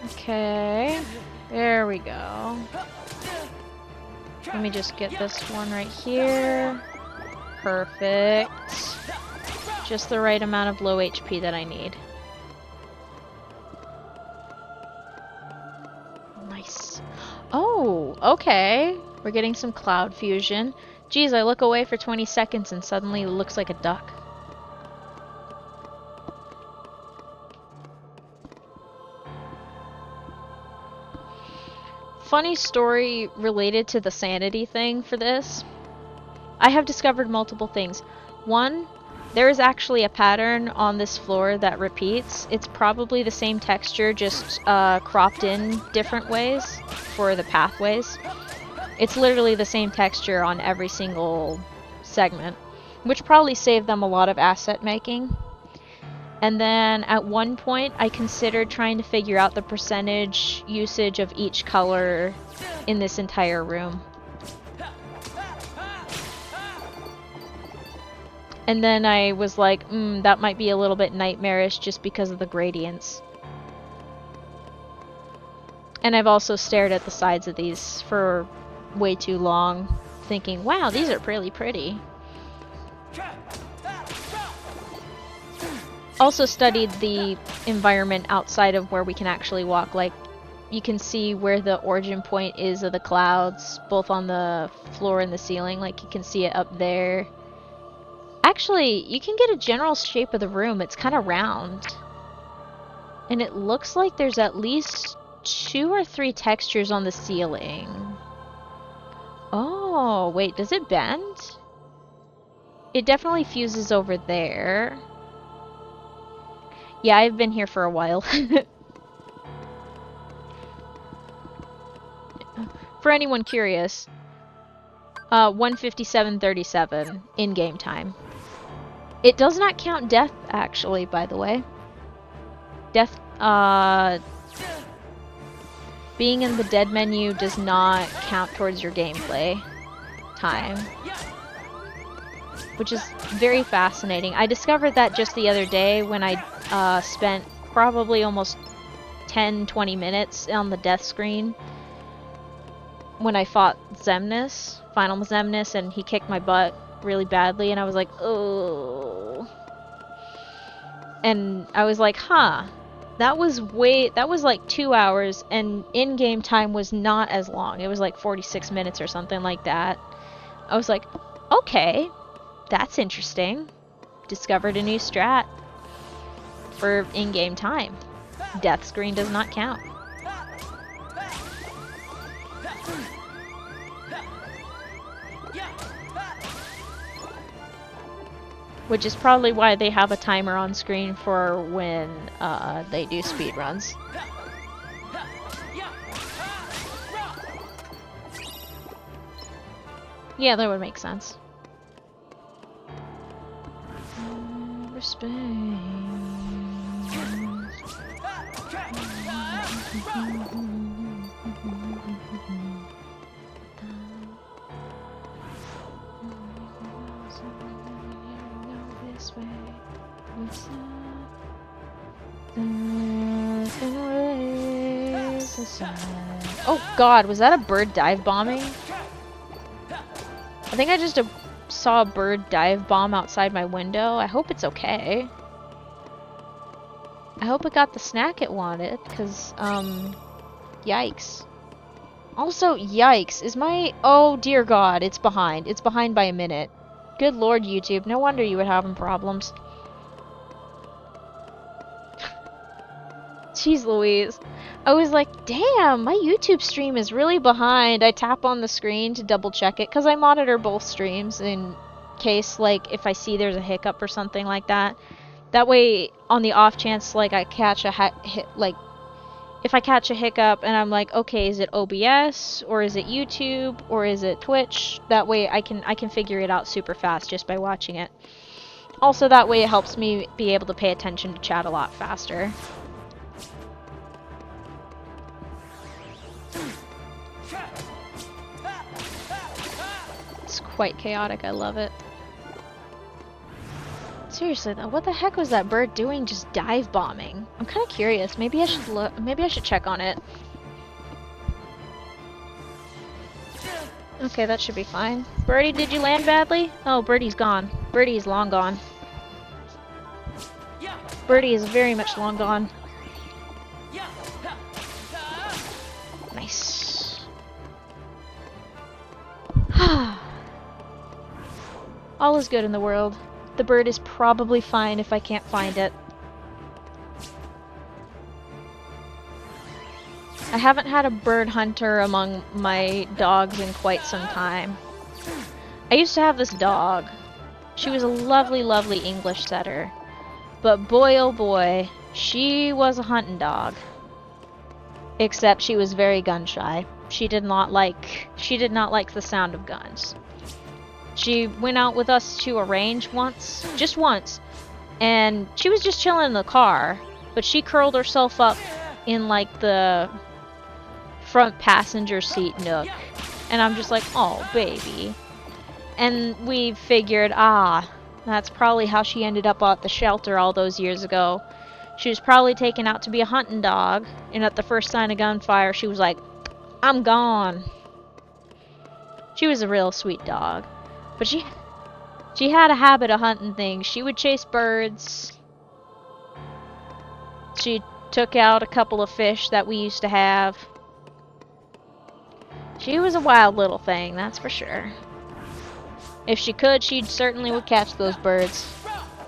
Okay, there we go. Let me just get this one right here. Perfect. Just the right amount of low HP that I need. Nice. Oh, okay. We're getting some cloud fusion. Geez, I look away for 20 seconds and suddenly it looks like a duck. Funny story related to the sanity thing for this. I have discovered multiple things. One, there is actually a pattern on this floor that repeats. It's probably the same texture, just cropped in different ways for the pathways. It's literally the same texture on every single segment, which probably saved them a lot of asset making. And then at one point, I considered trying to figure out the percentage usage of each color in this entire room. And then I was like, that might be a little bit nightmarish just because of the gradients. And I've also stared at the sides of these for way too long, thinking, wow, these are really pretty. Also studied the environment outside of where we can actually walk. Like, you can see where the origin point is of the clouds, both on the floor and the ceiling. Like, you can see it up there. Actually, you can get a general shape of the room. It's kind of round. And it looks like there's at least 2 or 3 textures on the ceiling. Oh, wait, does it bend? It definitely fuses over there. Yeah, I've been here for a while. For anyone curious, 157.37 in-game time. It does not count death, actually, by the way. Death, being in the dead menu does not count towards your gameplay time. Which is very fascinating. I discovered that just the other day when I spent probably almost 10-20 minutes on the death screen when I fought Xemnas, Final Xemnas, and he kicked my butt really badly, and I was like, oh. And I was like, huh, that was like 2 hours, and in-game time was not as long. It was like 46 minutes or something like that. I was like, okay. That's interesting. Discovered a new strat for in-game time. Death screen does not count. Which is probably why they have a timer on screen for when they do speedruns. Yeah, that would make sense. Space. Oh god, was that a bird dive bombing? I think I just saw a bird dive bomb outside my window. I hope it's okay. I hope it got the snack it wanted, because, yikes. Also, yikes, is my... Oh, dear god, it's behind. It's behind by a minute. Good lord, YouTube, no wonder you would have problems. Jeez Louise. I was like, damn, my YouTube stream is really behind. I tap on the screen to double check it, because I monitor both streams in case, like, if I see there's a hiccup or something like that. That way, on the off chance, like, I catch a if I catch a hiccup and I'm like, okay, is it OBS, or is it YouTube, or is it Twitch? That way I can figure it out super fast just by watching it. Also, that way it helps me be able to pay attention to chat a lot faster. It's quite chaotic, I love it. Seriously though, what the heck was that bird doing just dive bombing? I'm kind of curious. Maybe I should look. Maybe I should check on it. Okay, that should be fine. Birdie, did you land badly? Oh, Birdie's gone. Birdie's long gone. Birdie is very much long gone. Nice. All is good in the world. The bird is probably fine if I can't find it. I haven't had a bird hunter among my dogs in quite some time. I used to have this dog. She was a lovely, lovely English setter. But boy oh boy, she was a hunting dog. Except she was very gun shy. She did not like the sound of guns. She went out with us to a range once, just once, and she was just chilling in the car, but she curled herself up in like the front passenger seat nook. And I'm just like, oh baby. And we figured, that's probably how she ended up at the shelter all those years ago. She was probably taken out to be a hunting dog, and at the first sign of gunfire, she was like, I'm gone. She was a real sweet dog. But she had a habit of hunting things. She would chase birds. She took out a couple of fish that we used to have. She was a wild little thing, that's for sure. If she could, she certainly would catch those birds.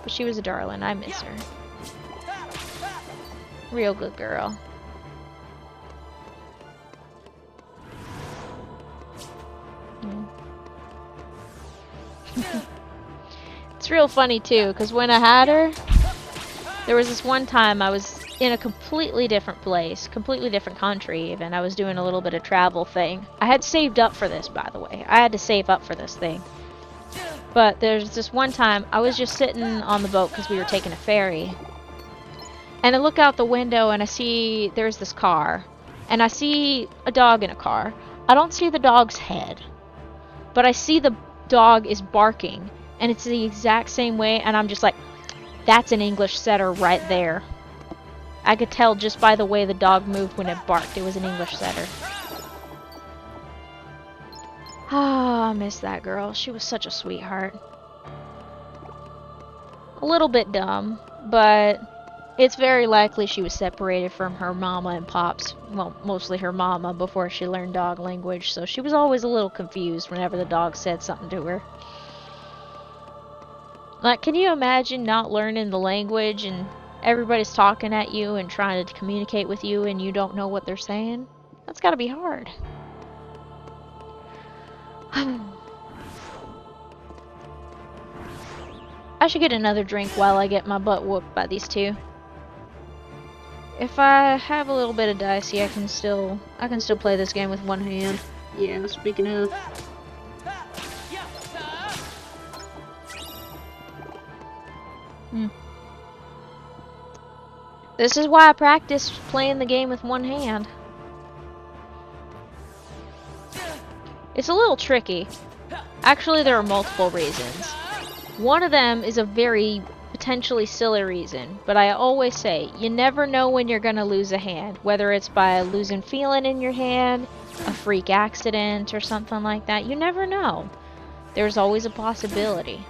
But she was a darling. I miss her. Real good girl. It's real funny too, because when I had her, there was this one time I was in a completely different place, completely different country even. I was doing a little bit of travel thing. I had saved up for this, by the way. I had to save up for this thing. But there's this one time, I was just sitting on the boat because we were taking a ferry. And I look out the window and I see there's this car. And I see a dog in a car. I don't see the dog's head. But I see the dog is barking. And it's the exact same way. And I'm just like, that's an English setter right there. I could tell just by the way the dog moved when it barked. It was an English setter. Ah, I miss that girl. She was such a sweetheart. A little bit dumb, but it's very likely she was separated from her mama and pops. Well, mostly her mama before she learned dog language, so she was always a little confused whenever the dog said something to her. Like, can you imagine not learning the language and everybody's talking at you and trying to communicate with you and you don't know what they're saying? That's gotta be hard. I should get another drink while I get my butt whooped by these two. If I have a little bit of dicey, I can still play this game with one hand. Yeah, speaking of. This is why I practice playing the game with one hand. It's a little tricky. Actually, there are multiple reasons. One of them is a very potentially silly reason, but I always say, you never know when you're gonna lose a hand, whether it's by losing feeling in your hand, a freak accident, or something like that. You never know. There's always a possibility.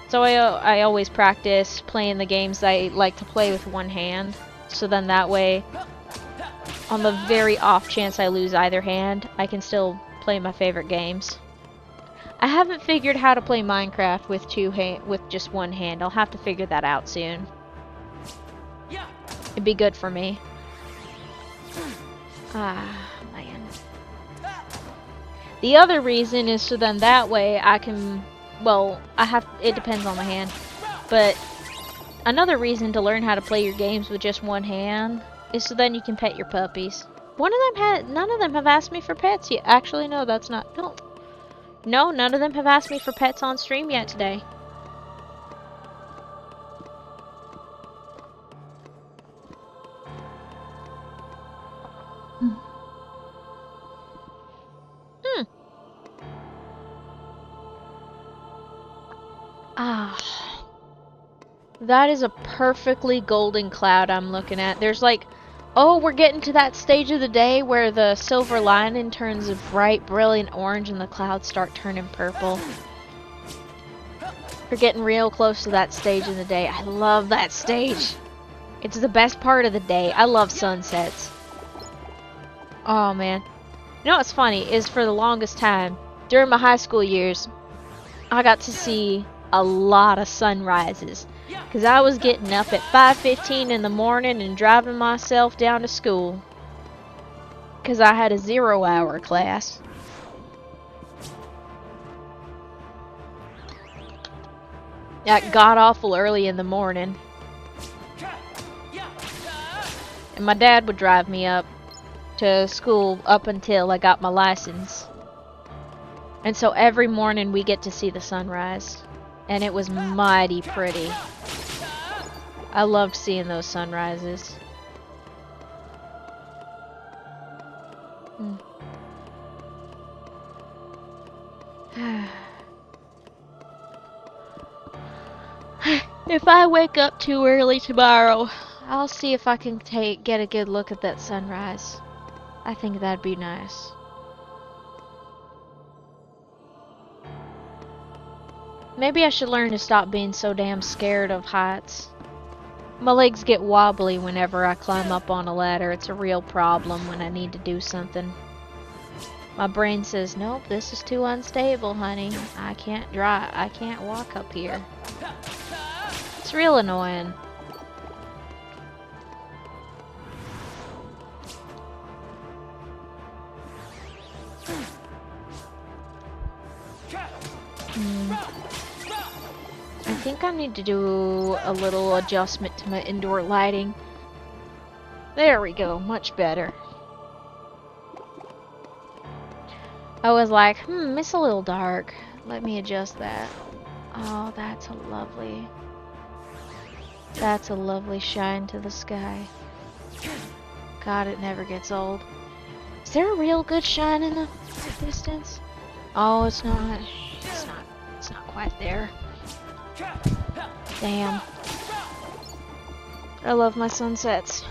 So I always practice playing the games I like to play with one hand, so then that way, on the very off chance I lose either hand, I can still play my favorite games. I haven't figured how to play Minecraft with just one hand. I'll have to figure that out soon. It'd be good for me. Ah, man. The other reason is so then that way I can, well, it depends on the hand. But another reason to learn how to play your games with just one hand is so then you can pet your puppies. None of them have asked me for pets yet. Actually, no, that's not, no, none of them have asked me for pets on stream yet today. That is a perfectly golden cloud I'm looking at. There's like, oh, we're getting to that stage of the day where the silver lining turns a bright, brilliant orange and the clouds start turning purple. We're getting real close to that stage in the day. I love that stage. It's the best part of the day. I love sunsets. Oh man. You know what's funny is for the longest time, during my high school years, I got to see a lot of sunrises. Because I was getting up at 5:15 in the morning and driving myself down to school. Because I had a 0-hour class. That got awful early in the morning. And my dad would drive me up to school up until I got my license. And so every morning we get to see the sunrise. And it was mighty pretty. I loved seeing those sunrises. If I wake up too early tomorrow, I'll see if I can get a good look at that sunrise. I think that'd be nice. Maybe I should learn to stop being so damn scared of heights. My legs get wobbly whenever I climb up on a ladder. It's a real problem when I need to do something. My brain says, nope, this is too unstable, honey. I can't drive. I can't walk up here. It's real annoying. I think I need to do a little adjustment to my indoor lighting. There we go, much better. I was like, it's a little dark. Let me adjust that. Oh, that's a lovely shine to the sky. God, it never gets old. Is there a real good shine in the distance? Oh, it's not. It's not quite there. Damn. I love my sunsets.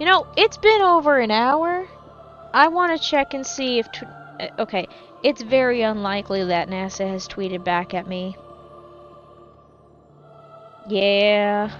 You know, it's been over an hour. I want to check and see if... okay, it's very unlikely that NASA has tweeted back at me. Yeah.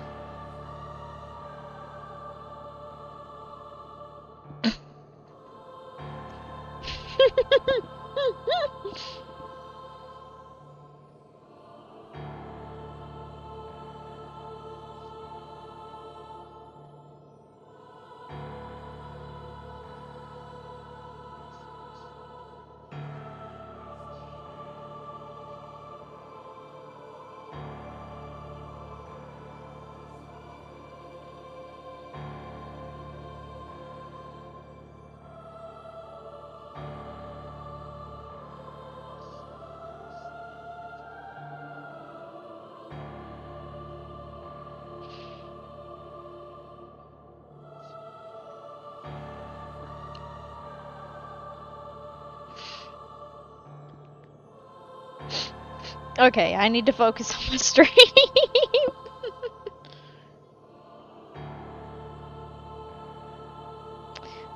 Okay, I need to focus on my stream.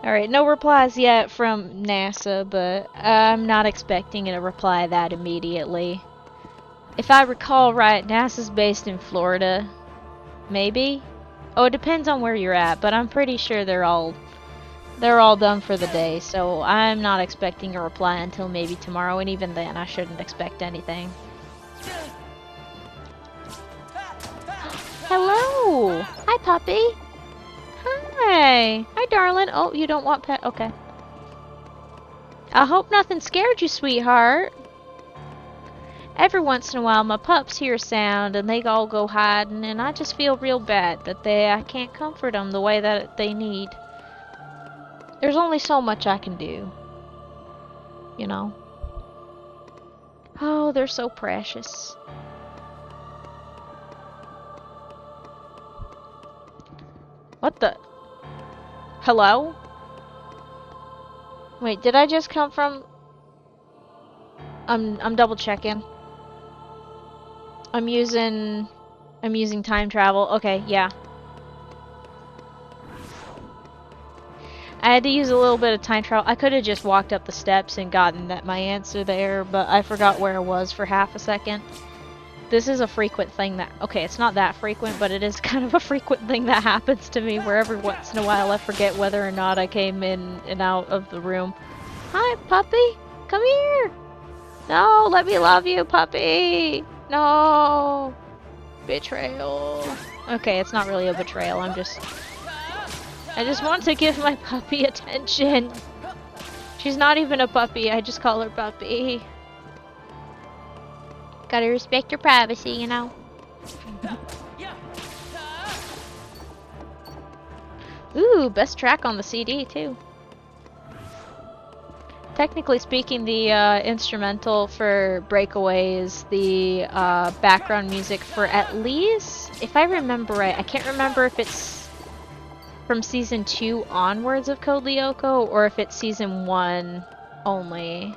Alright, no replies yet from NASA, but I'm not expecting a reply that immediately. If I recall right, NASA's based in Florida. Maybe? Oh, it depends on where you're at, but I'm pretty sure they're all done for the day, so I'm not expecting a reply until maybe tomorrow, and even then I shouldn't expect anything. Hello! Hi, puppy! Hi! Hi, darling! Oh, you don't want pet? Okay. I hope nothing scared you, sweetheart. Every once in a while, my pups hear a sound, and they all go hiding, and I just feel real bad that I can't comfort them the way that they need. There's only so much I can do. You know? Oh, they're so precious. What the? Hello? Wait, did I just come from... I'm double checking. I'm using time travel. Okay, yeah. I had to use a little bit of time trial. I could have just walked up the steps and gotten my answer there, but I forgot where I was for half a second. This is a frequent thing that... Okay, it's not that frequent, but it is kind of a frequent thing that happens to me, where every once in a while I forget whether or not I came in and out of the room. Hi, puppy! Come here! No, let me love you, puppy! No! Betrayal. Okay, it's not really a betrayal, I just want to give my puppy attention. She's not even a puppy, I just call her puppy. Gotta respect your privacy, you know. Ooh, best track on the CD, too. Technically speaking, the instrumental for Breakaway is the background music for at least, if I remember right, I can't remember if it's from Season 2 onwards of Code Lyoko, or if it's Season 1 only.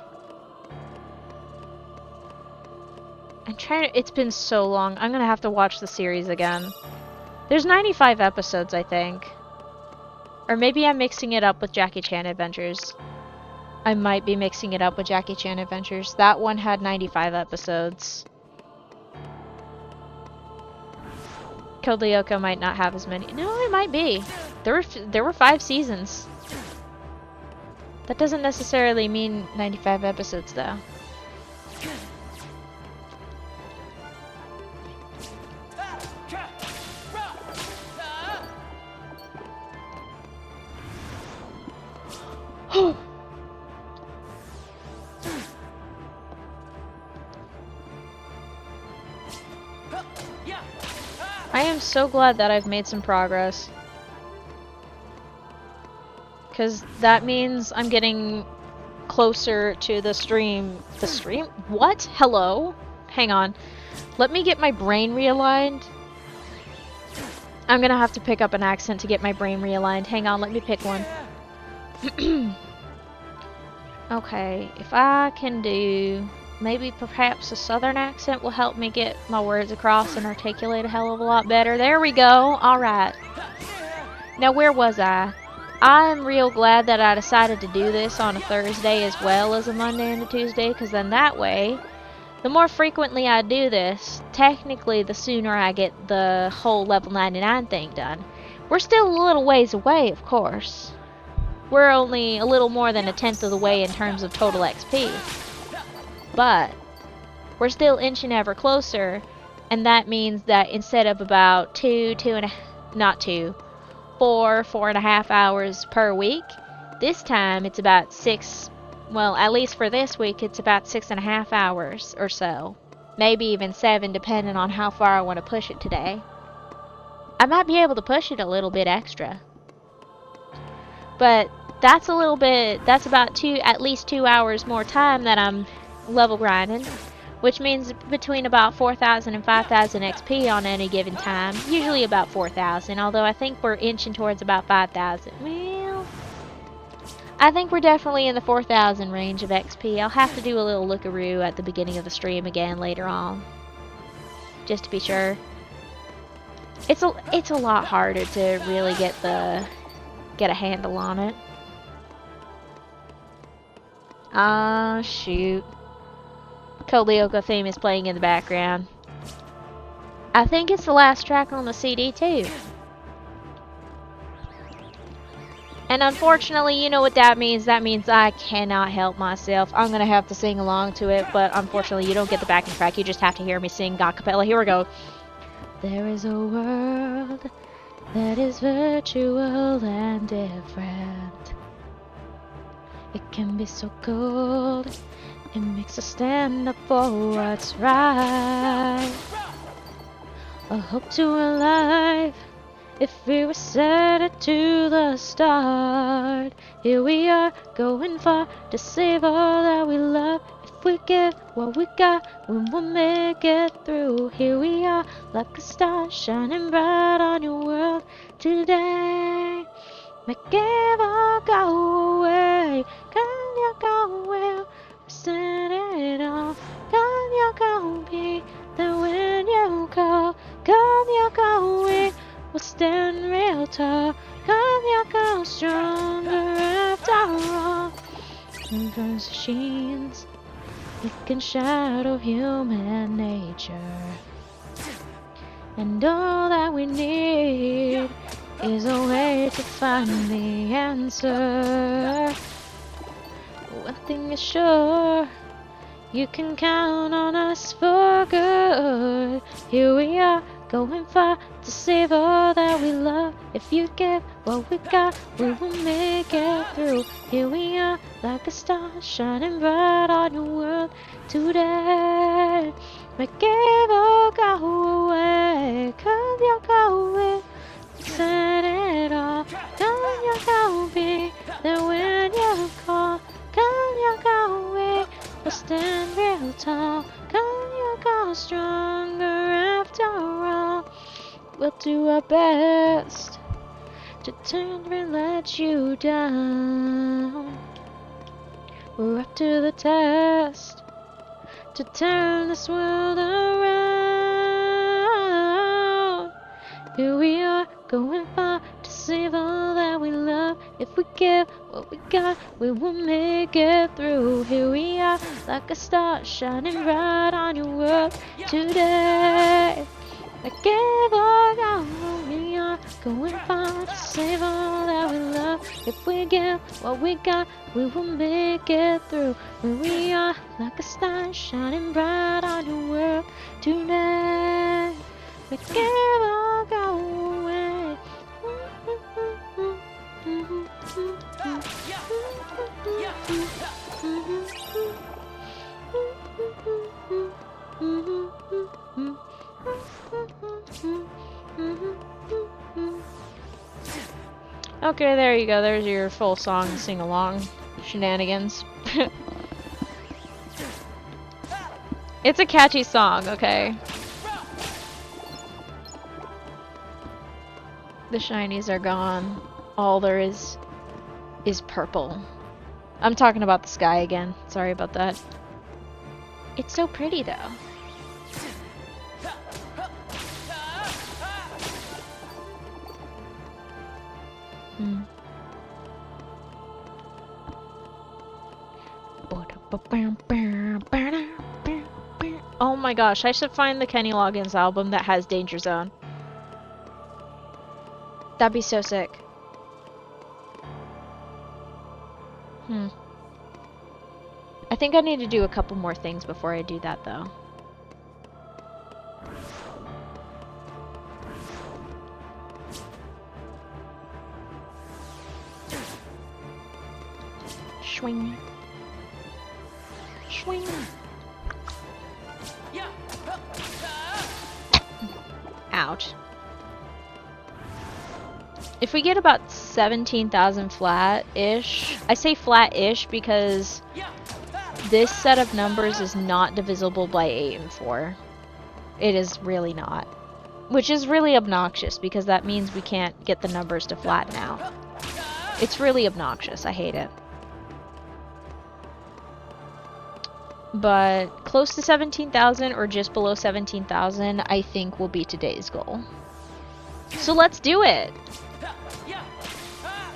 I'm trying to... It's been so long. I'm gonna have to watch the series again. There's 95 episodes, I think. Or maybe I'm mixing it up with Jackie Chan Adventures. I might be mixing it up with Jackie Chan Adventures. That one had 95 episodes. Code Lyoko might not have as many. No, it might be. There were 5 seasons. That doesn't necessarily mean 95 episodes, though. I am so glad that I've made some progress. Because that means I'm getting closer to the stream. The stream? What? Hello? Hang on. Let me get my brain realigned. I'm gonna have to pick up an accent to get my brain realigned. Hang on, let me pick one. Okay, if I can do... Maybe perhaps a southern accent will help me get my words across and articulate a hell of a lot better. There we go. Alright. Now, where was I? I'm real glad that I decided to do this on a Thursday as well as a Monday and a Tuesday, because then that way, the more frequently I do this, technically the sooner I get the whole level 99 thing done. We're still a little ways away, of course. We're only a little more than 1/10 of the way in terms of total XP. But we're still inching ever closer, and that means that instead of about 4.5 hours per week, this time it's about 6, well, at least for this week, it's about 6.5 hours or so. Maybe even 7, depending on how far I want to push it today. I might be able to push it a little bit extra. But that's a little bit, that's about at least 2 hours more time that I'm level grinding, which means between about 4,000 and 5,000 XP on any given time. Usually about 4,000, although I think we're inching towards about 5,000. Well, I think we're definitely in the 4,000 range of XP. I'll have to do a little lookaroo at the beginning of the stream again later on, just to be sure. It's a lot harder to really get a handle on it. Ah, shoot. Code Lyoko theme is playing in the background. I think it's the last track on the CD too. And unfortunately, you know what that means? That means I cannot help myself. I'm gonna have to sing along to it, but unfortunately you don't get the backing track. You just have to hear me sing a cappella. Here we go. There is a world that is virtual and different. It can be so cold. It makes us stand up for what's right. A hope to a life if we were set it to the start. Here we are going far to save all that we love. If we give what we got, we will make it through. Here we are like a star shining bright on your world today. Make ever go away. Can you go well? Set it off. Come, you're gonna be there when you call. Come, you're going. We'll stand real tall. Come, you're going stronger machines. It can shadow human nature. And all that we need is a way to find the answer. One thing is sure, you can count on us for good. Here we are, going far to save all that we love. If you give what we got, we will make it through. Here we are, like a star, shining bright on your world today. We give all go away, 'cause you're going. Set it all, 'cause you're going. Then when you call, 'cause you're going. We'll stand real tall, 'cause you're going stronger after all. We'll do our best to turn and let you down. We're up to the test to turn this world around. Here we are, going far to save all that we love. If we give what we got, we will make it through. Here we are, like a star, shining bright on your world today. I give all out, we are going far to save all that we love. If we give what we got, we will make it through. Here we are, like a star, shining bright on your world today. We give all go away. Okay, there you go. There's your full song sing-along shenanigans. It's a catchy song, okay? The shinies are gone. All there is purple. I'm talking about the sky again. Sorry about that. It's so pretty though. Oh my gosh, I should find the Kenny Loggins album that has Danger Zone. That'd be so sick. I think I need to do a couple more things before I do that though. Swing. Swing. Ouch. If we get about 17,000 flat-ish, I say flat-ish because this set of numbers is not divisible by 8 and 4. It is really not. Which is really obnoxious because that means we can't get the numbers to flatten out. It's really obnoxious. I hate it. But close to 17,000 or just below 17,000 I think will be today's goal. So let's do it!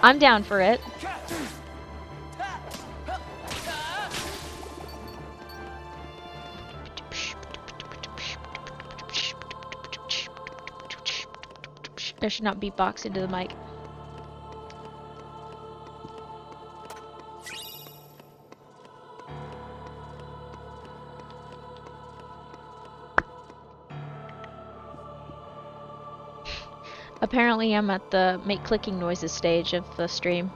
I'm down for it. I should not beatbox into the mic. Apparently I'm at the make clicking noises stage of the stream.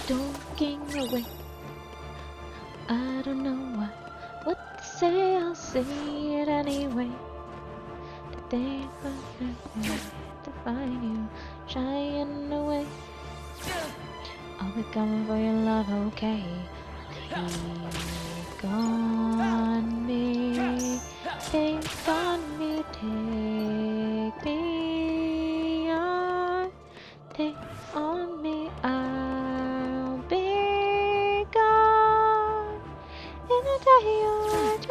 Don't gain away. I don't know what to say, I'll say it anyway. Today to find you, shying away. I'll be coming for your love, okay? Take on me, take on me, take me on, take on me, I'll be gone in a day or two.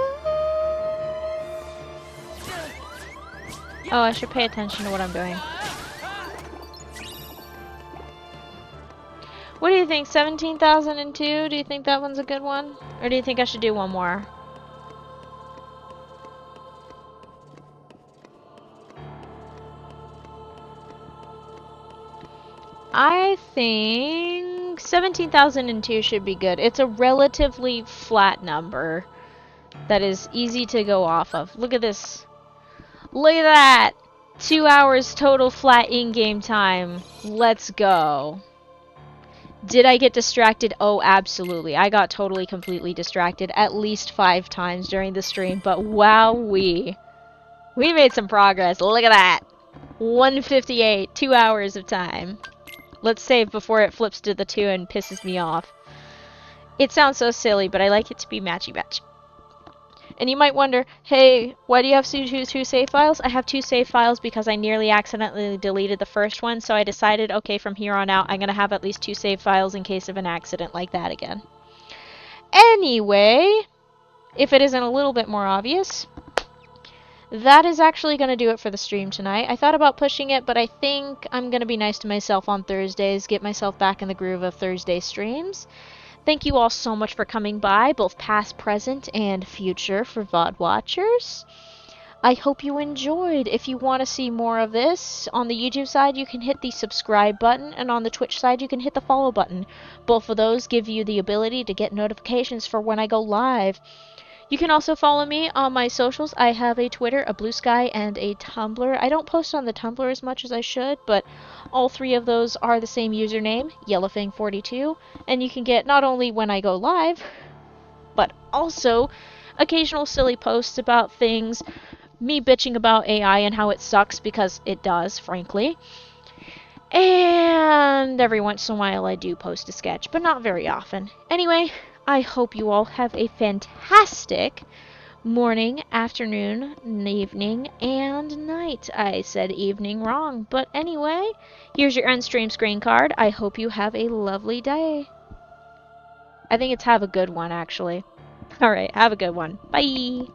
Oh, I should pay attention to what I'm doing. What do you think? 17,002? Do you think that one's a good one? Or do you think I should do one more? I think 17,002 should be good. It's a relatively flat number that is easy to go off of. Look at this. Look at that! 2 hours total flat in-game time. Let's go. Did I get distracted? Oh, absolutely. I got totally, completely distracted at least 5 times during the stream, but wowee. We made some progress. Look at that. 158. 2 hours of time. Let's save before it flips to the 2 and pisses me off. It sounds so silly, but I like it to be matchy-match. And you might wonder, hey, why do you have two save files? I have 2 save files because I nearly accidentally deleted the first one, so I decided, okay, from here on out, I'm going to have at least 2 save files in case of an accident like that again. Anyway, if it isn't a little bit more obvious, that is actually going to do it for the stream tonight. I thought about pushing it, but I think I'm going to be nice to myself on Thursdays, get myself back in the groove of Thursday streams. Thank you all so much for coming by, both past, present, and future for VOD watchers. I hope you enjoyed. If you want to see more of this, on the YouTube side you can hit the subscribe button, and on the Twitch side you can hit the follow button. Both of those give you the ability to get notifications for when I go live. You can also follow me on my socials. I have a Twitter, a Blue Sky, and a Tumblr. I don't post on the Tumblr as much as I should, but all 3 of those are the same username, Yellowfang42, and you can get not only when I go live, but also occasional silly posts about things, me bitching about AI and how it sucks, because it does, frankly. And every once in a while I do post a sketch, but not very often. Anyway, I hope you all have a fantastic morning, afternoon, evening, and night. I said evening wrong, but anyway, here's your end stream screen card. I hope you have a lovely day. I think it's have a good one, actually. Alright, have a good one. Bye!